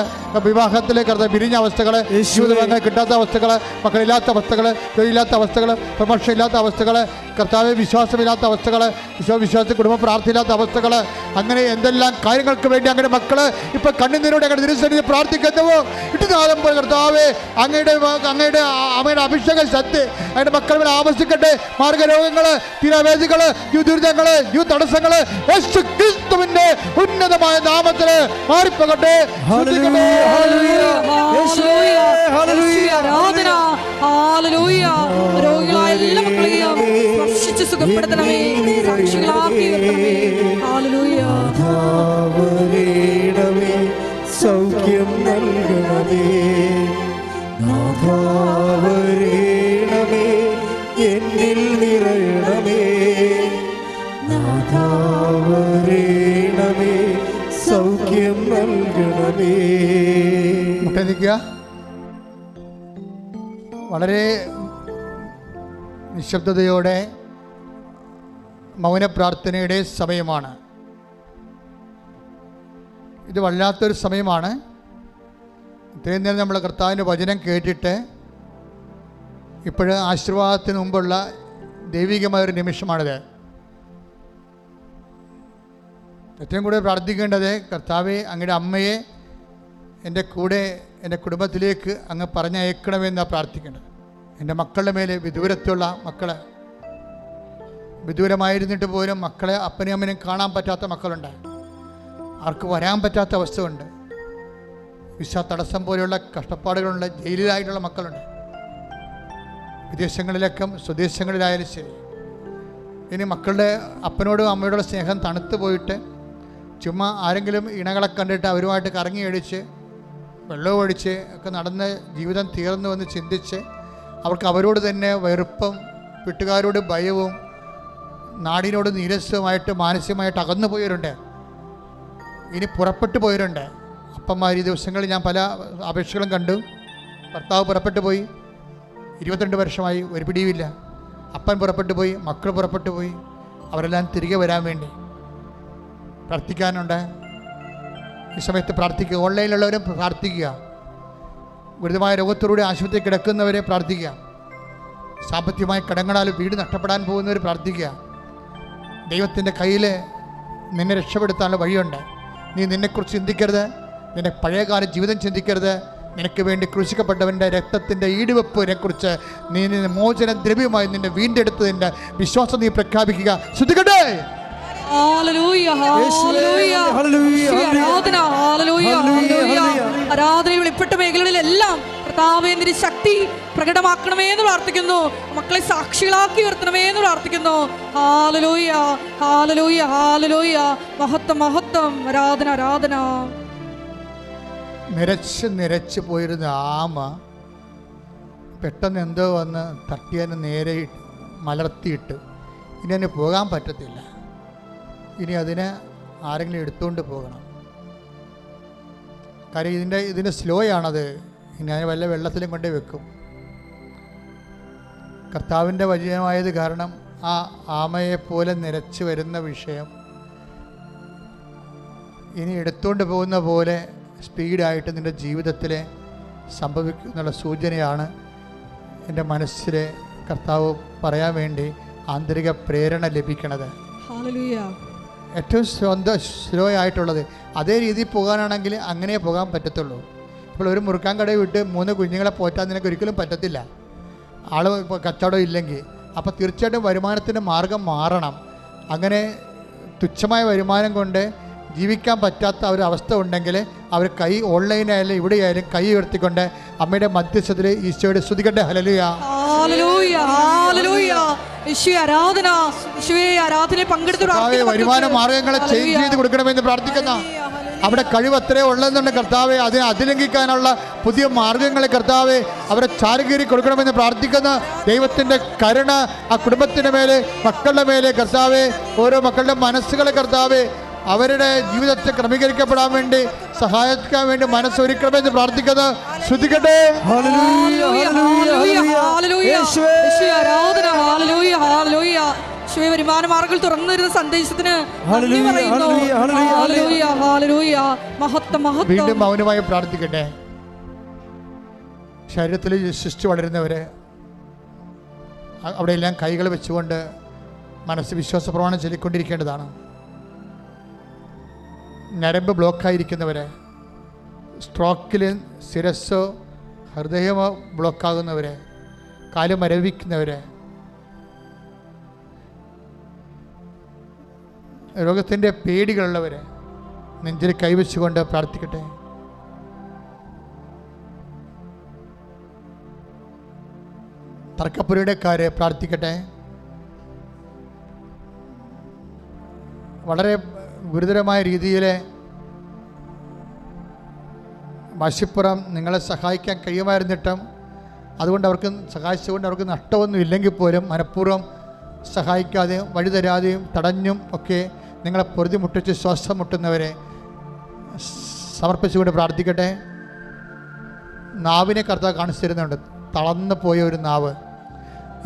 വിവാഹത്തിൽ കർത്താവ് പിരിഞ്ഞ അവസ്ഥകൾ, ജീവിതങ്ങൾ കിട്ടാത്ത അവസ്ഥകൾ, മക്കളില്ലാത്ത അവസ്ഥകൾ, ജോലിയില്ലാത്ത അവസ്ഥകൾ, പ്രമോഷൻ ഇല്ലാത്ത അവസ്ഥകൾ, കർത്താവ് വിശ്വാസമില്ലാത്ത അവസ്ഥകൾ, വിശ്വാസ കുടുംബ പ്രാർത്ഥനയില്ലാത്ത അവസ്ഥകൾ, അങ്ങനെ എന്തെല്ലാം കാര്യങ്ങൾക്ക് വേണ്ടി അങ്ങനെ മക്കൾ ഇപ്പൊ കണ്ണുനീരോടെ അങ്ങനെ തിരുസന്നിധിയിൽ പ്രാർത്ഥിക്കുന്നുവോ ഇട്ടുനാദമ്പോൾ കർത്താവേ, അങ്ങയുടെ അമ്മയുടെ അഭിഷേക ശക്തി അങ്ങയുടെ മക്കൾ ആവശ്യിക്കട്ടെ. മാർഗരോഗങ്ങൾ, തീരാവേദികൾ, ദുരിതങ്ങൾ, തടസ്സങ്ങൾ യേശു ക്രിസ്തുവിന്റെ ഉന്നതമായ നാമത്തിൽ മാറിപ്പോകട്ടെ. രോഗികളായ എല്ലാ മക്കളെയും സ്പർശിച്ച് സുഖപ്പെടുത്തണമേ, സാക്ഷികളാക്കി ഉയർത്തണമേ. ഹല്ലേലൂയ. സൗഖ്യം നൽകണമേ, നാഥാവരേണമേ, എന്നിൽ നിറയണമേ, നാഥാവരേണമേ, സൗഖ്യം നൽകണമേ. മുട്ടനിക്കുക. വളരെ നിശബ്ദതയോടെ മൗന പ്രാർത്ഥനയുടെ സമയമാണ്. ഇത് വല്ലാത്തൊരു സമയമാണ്. ഇത്രയും നേരം നമ്മൾ കർത്താവിൻ്റെ വചനം കേട്ടിട്ട് ഇപ്പോഴ് ആശീർവാദത്തിന് മുമ്പുള്ള ദൈവികമായൊരു നിമിഷമാണിത്. ഏറ്റവും കൂടുതൽ പ്രാർത്ഥിക്കേണ്ടത് കർത്താവെ, അങ്ങയുടെ അമ്മയെ എൻ്റെ കൂടെ എൻ്റെ കുടുംബത്തിലേക്ക് അങ്ങ് പറഞ്ഞയക്കണമെന്നാണ് പ്രാർത്ഥിക്കേണ്ടത്. എൻ്റെ മക്കളുടെ മേലെ, വിദൂരത്തുള്ള മക്കൾ, വിദൂരമായിരുന്നിട്ട് പോലും മക്കളെ അപ്പനെയും അമ്മനെയും കാണാൻ പറ്റാത്ത മക്കളുണ്ട്, ആർക്ക് വരാൻ പറ്റാത്ത അവസ്ഥയുണ്ട്, വിസ തടസ്സം പോലെയുള്ള കഷ്ടപ്പാടുകളുണ്ട്, ജയിലിലായിട്ടുള്ള മക്കളുണ്ട്, വിദേശങ്ങളിലൊക്കെ സ്വദേശങ്ങളിലായാലും ശരി. ഇനി മക്കളുടെ അപ്പനോടും അമ്മയോടുള്ള സ്നേഹം തണുത്തു പോയിട്ട് ചുമ്മാ ആരെങ്കിലും ഇണകളെ കണ്ടിട്ട് അവരുമായിട്ട് കറങ്ങി അടിച്ച് വെള്ളമൊഴിച്ച് ഒക്കെ നടന്ന് ജീവിതം തീർന്നുവെന്ന് ചിന്തിച്ച് അവർക്ക് അവരോട് തന്നെ വെറുപ്പും വീട്ടുകാരോട് ഭയവും നാടിനോട് നീരസവുമായിട്ട് മാനസികമായിട്ട് അകന്നു പോയവരുണ്ട്. ഇനി പുറപ്പെട്ടു പോയവരുണ്ട്. അപ്പന്മാർ ഈ ദിവസങ്ങളിൽ ഞാൻ പല അപേക്ഷകളും കണ്ടു. ഭർത്താവ് പുറപ്പെട്ടു പോയി, 22 വർഷമായി, ഒരു പിടിയുമില്ല. അപ്പൻ പുറപ്പെട്ടു പോയി, മക്കൾ പുറപ്പെട്ടു പോയി. അവരെല്ലാം തിരികെ വരാൻ വേണ്ടി പ്രാർത്ഥിക്കാനുണ്ട്. ഈ സമയത്ത് പ്രാർത്ഥിക്കുക. ഓൺലൈനിലുള്ളവരും പ്രാർത്ഥിക്കുക. ഗുരുതരമായ രോഗത്തോടുകൂടി ആശുപത്രിയിൽ കിടക്കുന്നവരെ പ്രാർത്ഥിക്കുക. സാമ്പത്തികമായ കടങ്ങളാൽ വീട് നഷ്ടപ്പെടാൻ പോകുന്നവർ പ്രാർത്ഥിക്കുക. ദൈവത്തിൻ്റെ കയ്യിൽ നിന്നെ രക്ഷപ്പെടുത്താനുള്ള വഴിയുണ്ട്. നീ നിന്നെക്കുറിച്ച് ചിന്തിക്കരുത്, നിന്റെ പഴയകാല ജീവിതം ചിന്തിക്കരുത്. നിനക്ക് വേണ്ടി ക്രൂശിക്കപ്പെട്ടവൻ്റെ രക്തത്തിൻ്റെ ഈടുവെപ്പിനെക്കുറിച്ച് നീ മോചന ദ്രവ്യമായി നിന്നെ വീണ്ടെടുത്തതിൻ്റെ വിശ്വാസം നീ പ്രഖ്യാപിക്കുക. ശ്രദ്ധിക്കട്ടെ. ആരാധന വെളിപ്പെട്ട മേഖലകളിലെല്ലാം കർത്താവേ നിന്റെ ശക്തി പ്രകടമാക്കണമേ എന്ന് പ്രാർത്ഥിക്കുന്നു. മക്കളെ സാക്ഷികളാക്കി ഉയർത്തണമേ എന്ന് പ്രാർത്ഥിക്കുന്നു. ഹല്ലേലൂയ, ഹല്ലേലൂയ, ഹല്ലേലൂയ. മഹത്വം, മഹത്വം. ആരാധന, ആരാധന. നിരച്ച് പോയിരുന്ന ആമ പെട്ടെന്ന് എന്തോ വന്ന് തട്ടിയതിന് നേരെ മലർത്തിയിട്ട് ഇനി അതിന് പോകാൻ പറ്റത്തില്ല. ഇനി അതിനെ ആരെങ്കിലും എടുത്തുകൊണ്ട് പോകണം. കാര്യം ഇതിൻ്റെ സ്ലോ ആണത്. ഇനി അതിന് വല്ല വെള്ളത്തിലും കൊണ്ടേ വെക്കും. കർത്താവിൻ്റെ വചനമായത് കാരണം ആ ആമയെപ്പോലെ നിരച്ച് വരുന്ന വിഷയം ഇനി എടുത്തുകൊണ്ട് പോകുന്ന പോലെ സ്പീഡായിട്ട് നിൻ്റെ ജീവിതത്തിൽ സംഭവിക്കുന്നുള്ള സൂചനയാണ് എൻ്റെ മനസ്സിൽ കർത്താവ് പറയാൻ വേണ്ടി ആന്തരിക പ്രേരണ ലഭിക്കണത്. ഏറ്റവും സ്ലോ ആയിട്ടുള്ളത് അതേ രീതിയിൽ പോകാനാണെങ്കിൽ അങ്ങനെ പോകാൻ പറ്റത്തുള്ളൂ. ഇപ്പോൾ ഒരു മുറുക്കാൻ കടയിൽ വിട്ട് 3 കുഞ്ഞുങ്ങളെ പോറ്റാൻ നിനക്ക് ഒരിക്കലും പറ്റത്തില്ല, ആൾ കച്ചവടം ഇല്ലെങ്കിൽ. അപ്പോൾ തീർച്ചയായിട്ടും വരുമാനത്തിൻ്റെ മാർഗം മാറണം. അങ്ങനെ തുച്ഛമായ വരുമാനം കൊണ്ട് ജീവിക്കാൻ പറ്റാത്ത ഒരു അവസ്ഥ ഉണ്ടെങ്കിൽ അവർ കൈ ഓൺലൈനായാലും ഇവിടെയായാലും കൈ ഉയർത്തിക്കൊണ്ട് അമ്മയുടെ മധ്യസ്ഥത്തിൽ ഈശോയുടെ സ്തുതിക്കട്ടെ. ഹല്ലേലൂയ, ഹല്ലേലൂയ, ഹല്ലേലൂയ. യേശുവേ ആരാധന. യേശുവേ ആരാധനയിൽ പങ്കെടുത്ത് വരുമാന മാർഗങ്ങളെ ചേഞ്ച് ചെയ്ത് കൊടുക്കണമെന്ന് പ്രാർത്ഥിക്കുന്ന ഹല്ലേലൂയ. അവിടെ കഴിവ് അത്രേ ഉള്ളതെന്നുണ്ട് കർത്താവെ. അതിനെ അതിലംഘിക്കാനുള്ള പുതിയ മാർഗങ്ങളെ കർത്താവെ അവരെ ചാരുകീറി കൊടുക്കണമെന്ന് പ്രാർത്ഥിക്കുന്ന ദൈവത്തിൻ്റെ കരുണ ആ കുടുംബത്തിൻ്റെ മേലെ, മക്കളുടെ മേലെ കർത്താവെ, ഓരോ മക്കളുടെ മനസ്സുകളെ കർത്താവെ അവരുടെ ജീവിതത്തെ ക്രമീകരിക്കപ്പെടാൻ വേണ്ടി സഹായിക്കാൻ വേണ്ടി മനസ്സൊരുക്കണമെന്ന് പ്രാർത്ഥിക്കുന്നത് ശ്രദ്ധിക്കട്ടെ. വരുമാന മാർഗങ്ങൾ തുറന്നു തരുന്ന സന്ദേശത്തിന് വീണ്ടും മൗനമായി പ്രാർത്ഥിക്കട്ടെ. ശരീരത്തിൽ സൃഷ്ടി വളരുന്നവരെ അവിടെയെല്ലാം കൈകൾ വെച്ചുകൊണ്ട് മനസ്സ് വിശ്വാസ പ്രമാണം ചൊല്ലിക്കൊണ്ടിരിക്കേണ്ടതാണ്. ഞരമ്പ് ബ്ലോക്കായിരിക്കുന്നവരെ, സ്ട്രോക്കിൽ ശിരസ്സോ ഹൃദയമോ ബ്ലോക്കാകുന്നവരെ, കാല് മരവിക്കുന്നവരെ, രോഗത്തിൻ്റെ പേടികളുള്ളവരെ നെഞ്ചിൽ കൈവച്ചുകൊണ്ട് പ്രാർത്ഥിക്കട്ടെ. തർക്കപ്പുരയുടെക്കാരെ പ്രാർത്ഥിക്കട്ടെ. വളരെ ഗുരുതരമായ രീതിയിൽ മഷിപ്പുറം നിങ്ങളെ സഹായിക്കാൻ കഴിയുമായിരുന്നിട്ടും അതുകൊണ്ട് സഹായിച്ചുകൊണ്ട് അവർക്ക് നഷ്ടമൊന്നും ഇല്ലെങ്കിൽ പോലും മനഃപൂർവ്വം സഹായിക്കാതെയും വഴി തരാതെയും തടഞ്ഞും ഒക്കെ നിങ്ങളെ പൊറുതി മുട്ടിച്ച് ശ്വാസം മുട്ടുന്നവരെ സമർപ്പിച്ചുകൊണ്ട് പ്രാർത്ഥിക്കട്ടെ. നാവിനെ കർത്താവ് കാണിച്ചു തരുന്നുണ്ട്. തളർന്നു പോയ ഒരു നാവ്,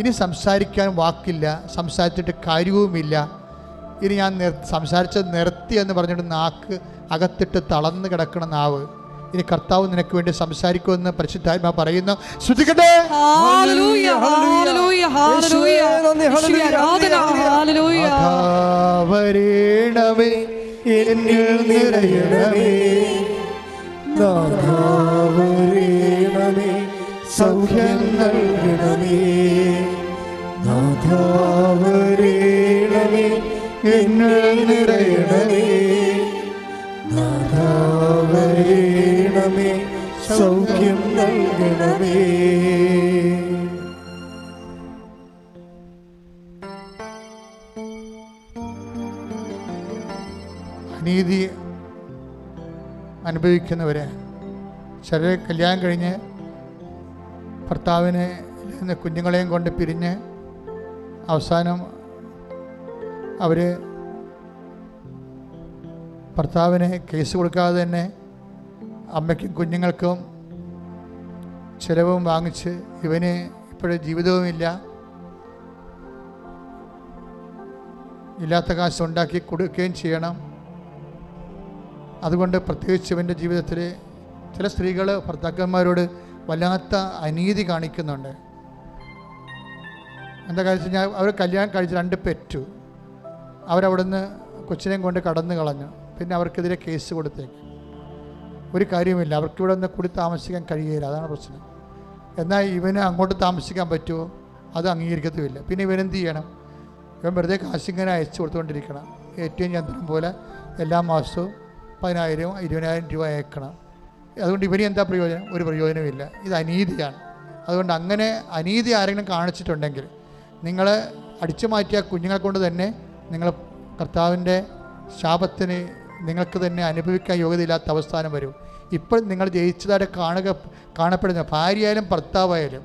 ഇനി സംസാരിക്കാൻ വാക്കില്ല, സംസാരിച്ചിട്ട് കാര്യവുമില്ല, ഇനി ഞാൻ സംസാരിച്ചത് നിർത്തി എന്ന് പറഞ്ഞിട്ട് നാക്ക് അകത്തിട്ട് തളർന്നു കിടക്കുന്ന നാവ്, ഇനി കർത്താവ് നിനക്ക് വേണ്ടി സംസാരിക്കുമെന്ന് പരിശുദ്ധാത്മാ പറയുന്നു. ശ്രദ്ധിക്കട്ടെ. വരേണമേ എന്നിൽ നിറയണമേ, നാഥാവരേണമേ സൗഖ്യം നൽകണമേ, നാഥാവരേണമേ എന്നിൽ നിറയണമേ, നാഥാവരേണമേ സൗഖ്യം നൽകണമേ. അനീതി അനുഭവിക്കുന്നവരെ, ചിലർ കല്യാണം കഴിഞ്ഞ് ഭർത്താവിനെ കുഞ്ഞുങ്ങളെയും കൊണ്ട് പിരിഞ്ഞ് അവസാനം അവർ ഭർത്താവിന് കേസ് കൊടുക്കാതെ തന്നെ അമ്മയ്ക്കും കുഞ്ഞുങ്ങൾക്കും ചിലവും വാങ്ങിച്ച് ഇവന് ഇപ്പോഴും ജീവിതവുമില്ല, ഇല്ലാത്ത കാശ് ഉണ്ടാക്കി കൊടുക്കുകയും ചെയ്യണം. അതുകൊണ്ട് പ്രത്യേകിച്ച് ഇവൻ്റെ ജീവിതത്തിൽ ചില സ്ത്രീകൾ ഭർത്താക്കന്മാരോട് വല്ലാത്ത അനീതി കാണിക്കുന്നുണ്ട്. എന്താ കാര്യം വെച്ച് കഴിഞ്ഞാൽ അവർ കല്യാണം കഴിച്ച് 2 പെറ്റു, അവരവിടുന്ന് കൊച്ചിനെയും കൊണ്ട് കടന്നു കളഞ്ഞു, പിന്നെ അവർക്കെതിരെ കേസ് കൊടുത്തേക്ക്. ഒരു കാര്യമില്ല, അവർക്കിവിടെ ഒന്ന് കൂടി താമസിക്കാൻ കഴിയില്ല, അതാണ് പ്രശ്നം. എന്നാൽ ഇവന് അങ്ങോട്ട് താമസിക്കാൻ പറ്റുമോ? അത് അംഗീകരിക്കത്തുമില്ല. പിന്നെ ഇവനെന്ത് ചെയ്യണം? ഇവൻ വെറുതെ കാശിങ്ങനെ അയച്ചു കൊടുത്തുകൊണ്ടിരിക്കണം. ATM യന്ത്രം പോലെ എല്ലാ മാസവും 10,000 20,000 രൂപ അയക്കണം. അതുകൊണ്ട് ഇവന് എന്താ പ്രയോജനം? ഒരു പ്രയോജനമില്ല. ഇത് അനീതിയാണ്. അതുകൊണ്ട് അങ്ങനെ അനീതി ആരെങ്കിലും കാണിച്ചിട്ടുണ്ടെങ്കിൽ നിങ്ങൾ അടിച്ചു മാറ്റിയ കുഞ്ഞുങ്ങളെ കൊണ്ട് തന്നെ നിങ്ങൾ കർത്താവിൻ്റെ ശാപത്തിന് നിങ്ങൾക്ക് തന്നെ അനുഭവിക്കാൻ യോഗ്യതയില്ലാത്ത അവസ്ഥാനം വരും. ഇപ്പോൾ നിങ്ങൾ ജയിച്ചതായിട്ട് കാണപ്പെടുന്ന ഭാര്യയായാലും ഭർത്താവായാലും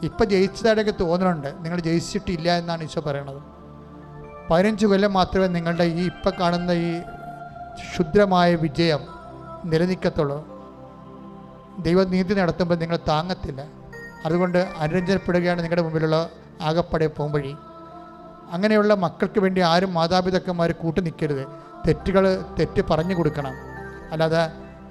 ഇപ്പം ജയിച്ചതായിട്ടൊക്കെ തോന്നുന്നുണ്ട്, നിങ്ങൾ ജയിച്ചിട്ടില്ല എന്നാണ് ഈശോ പറയണത്. 15 കൊല്ലം മാത്രമേ നിങ്ങളുടെ ഈ ഇപ്പം കാണുന്ന ഈ ക്ഷുദ്രമായ വിജയം നിലനിൽക്കത്തുള്ളൂ. ദൈവനീതി നടത്തുമ്പോൾ നിങ്ങൾ താങ്ങത്തില്ല. അതുകൊണ്ട് അനുരഞ്ജനപ്പെടുകയാണ് നിങ്ങളുടെ മുമ്പിലുള്ള ആകപ്പടെ പോംവഴി. അങ്ങനെയുള്ള മക്കൾക്ക് വേണ്ടി ആരും മാതാപിതാക്കന്മാർ കൂട്ടു നിൽക്കരുത്. തെറ്റ് പറഞ്ഞു കൊടുക്കണം. അല്ലാതെ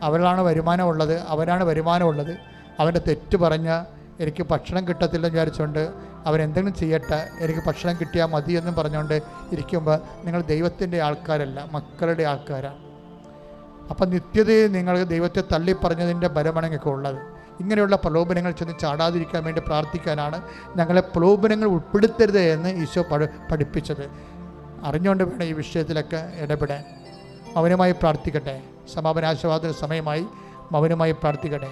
അവരാണ് വരുമാനമുള്ളത്, അവനാണ് വരുമാനമുള്ളത്, അവൻ്റെ തെറ്റ് പറഞ്ഞാൽ എനിക്ക് ഭക്ഷണം കിട്ടത്തില്ലെന്ന് വിചാരിച്ചുകൊണ്ട് അവരെന്തെങ്കിലും ചെയ്യട്ടെ, എനിക്ക് ഭക്ഷണം കിട്ടിയാൽ മതി എന്നും പറഞ്ഞുകൊണ്ട് ഇരിക്കുമ്പോൾ നിങ്ങൾ ദൈവത്തിൻ്റെ ആൾക്കാരല്ല, മക്കളുടെ ആൾക്കാരാണ്. അപ്പം നിത്യതയിൽ നിങ്ങൾ ദൈവത്തെ തള്ളിപ്പറഞ്ഞതിൻ്റെ ബലമണങ്ങൊക്കെ ഉള്ളത്. ഇങ്ങനെയുള്ള പ്രലോഭനങ്ങൾ ചെന്ന് ചാടാതിരിക്കാൻ വേണ്ടി പ്രാർത്ഥിക്കാനാണ് ഞങ്ങളെ പ്രലോഭനങ്ങൾ ഉൾപ്പെടുത്തരുത് എന്ന് ഈശോ പഠിപ്പിച്ചത്. അറിഞ്ഞുകൊണ്ട് വേണം ഈ വിഷയത്തിലൊക്കെ ഇടപെടാൻ. മൗനമായി പ്രാർത്ഥിക്കട്ടെ. സമാപനാശീർവാദത്തിന് സമയമായി. മൗനമായി പ്രാർത്ഥിക്കട്ടെ.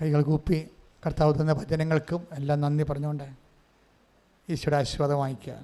കൈകൾ കൂപ്പി കർത്താവ് തന്ന ഭജനങ്ങൾക്കും എല്ലാം നന്ദി പറഞ്ഞുകൊണ്ട് ഈശോയുടെ ആശീർവാദം വാങ്ങിക്കുക.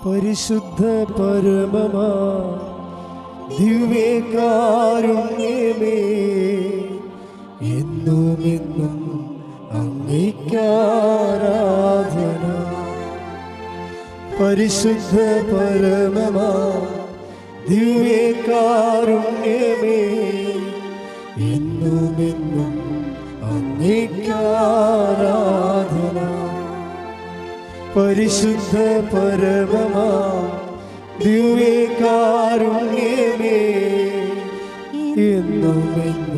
പരിശുദ്ധ പരമമാ ദിവ്യകാരുണ്യമേ, എന്നുമെന്നും അങ്ങേയ്ക്കാരാധന. പരിശുദ്ധ പരമമാ ദിവ്യകാരുണ്യമേ, എന്നുമെന്നും അങ്ങേയ്ക്കാരാധന. പരിശുദ്ധ പരമമാ ദിവ്യകാരുണ്യമേ, എന്നുമെന്നും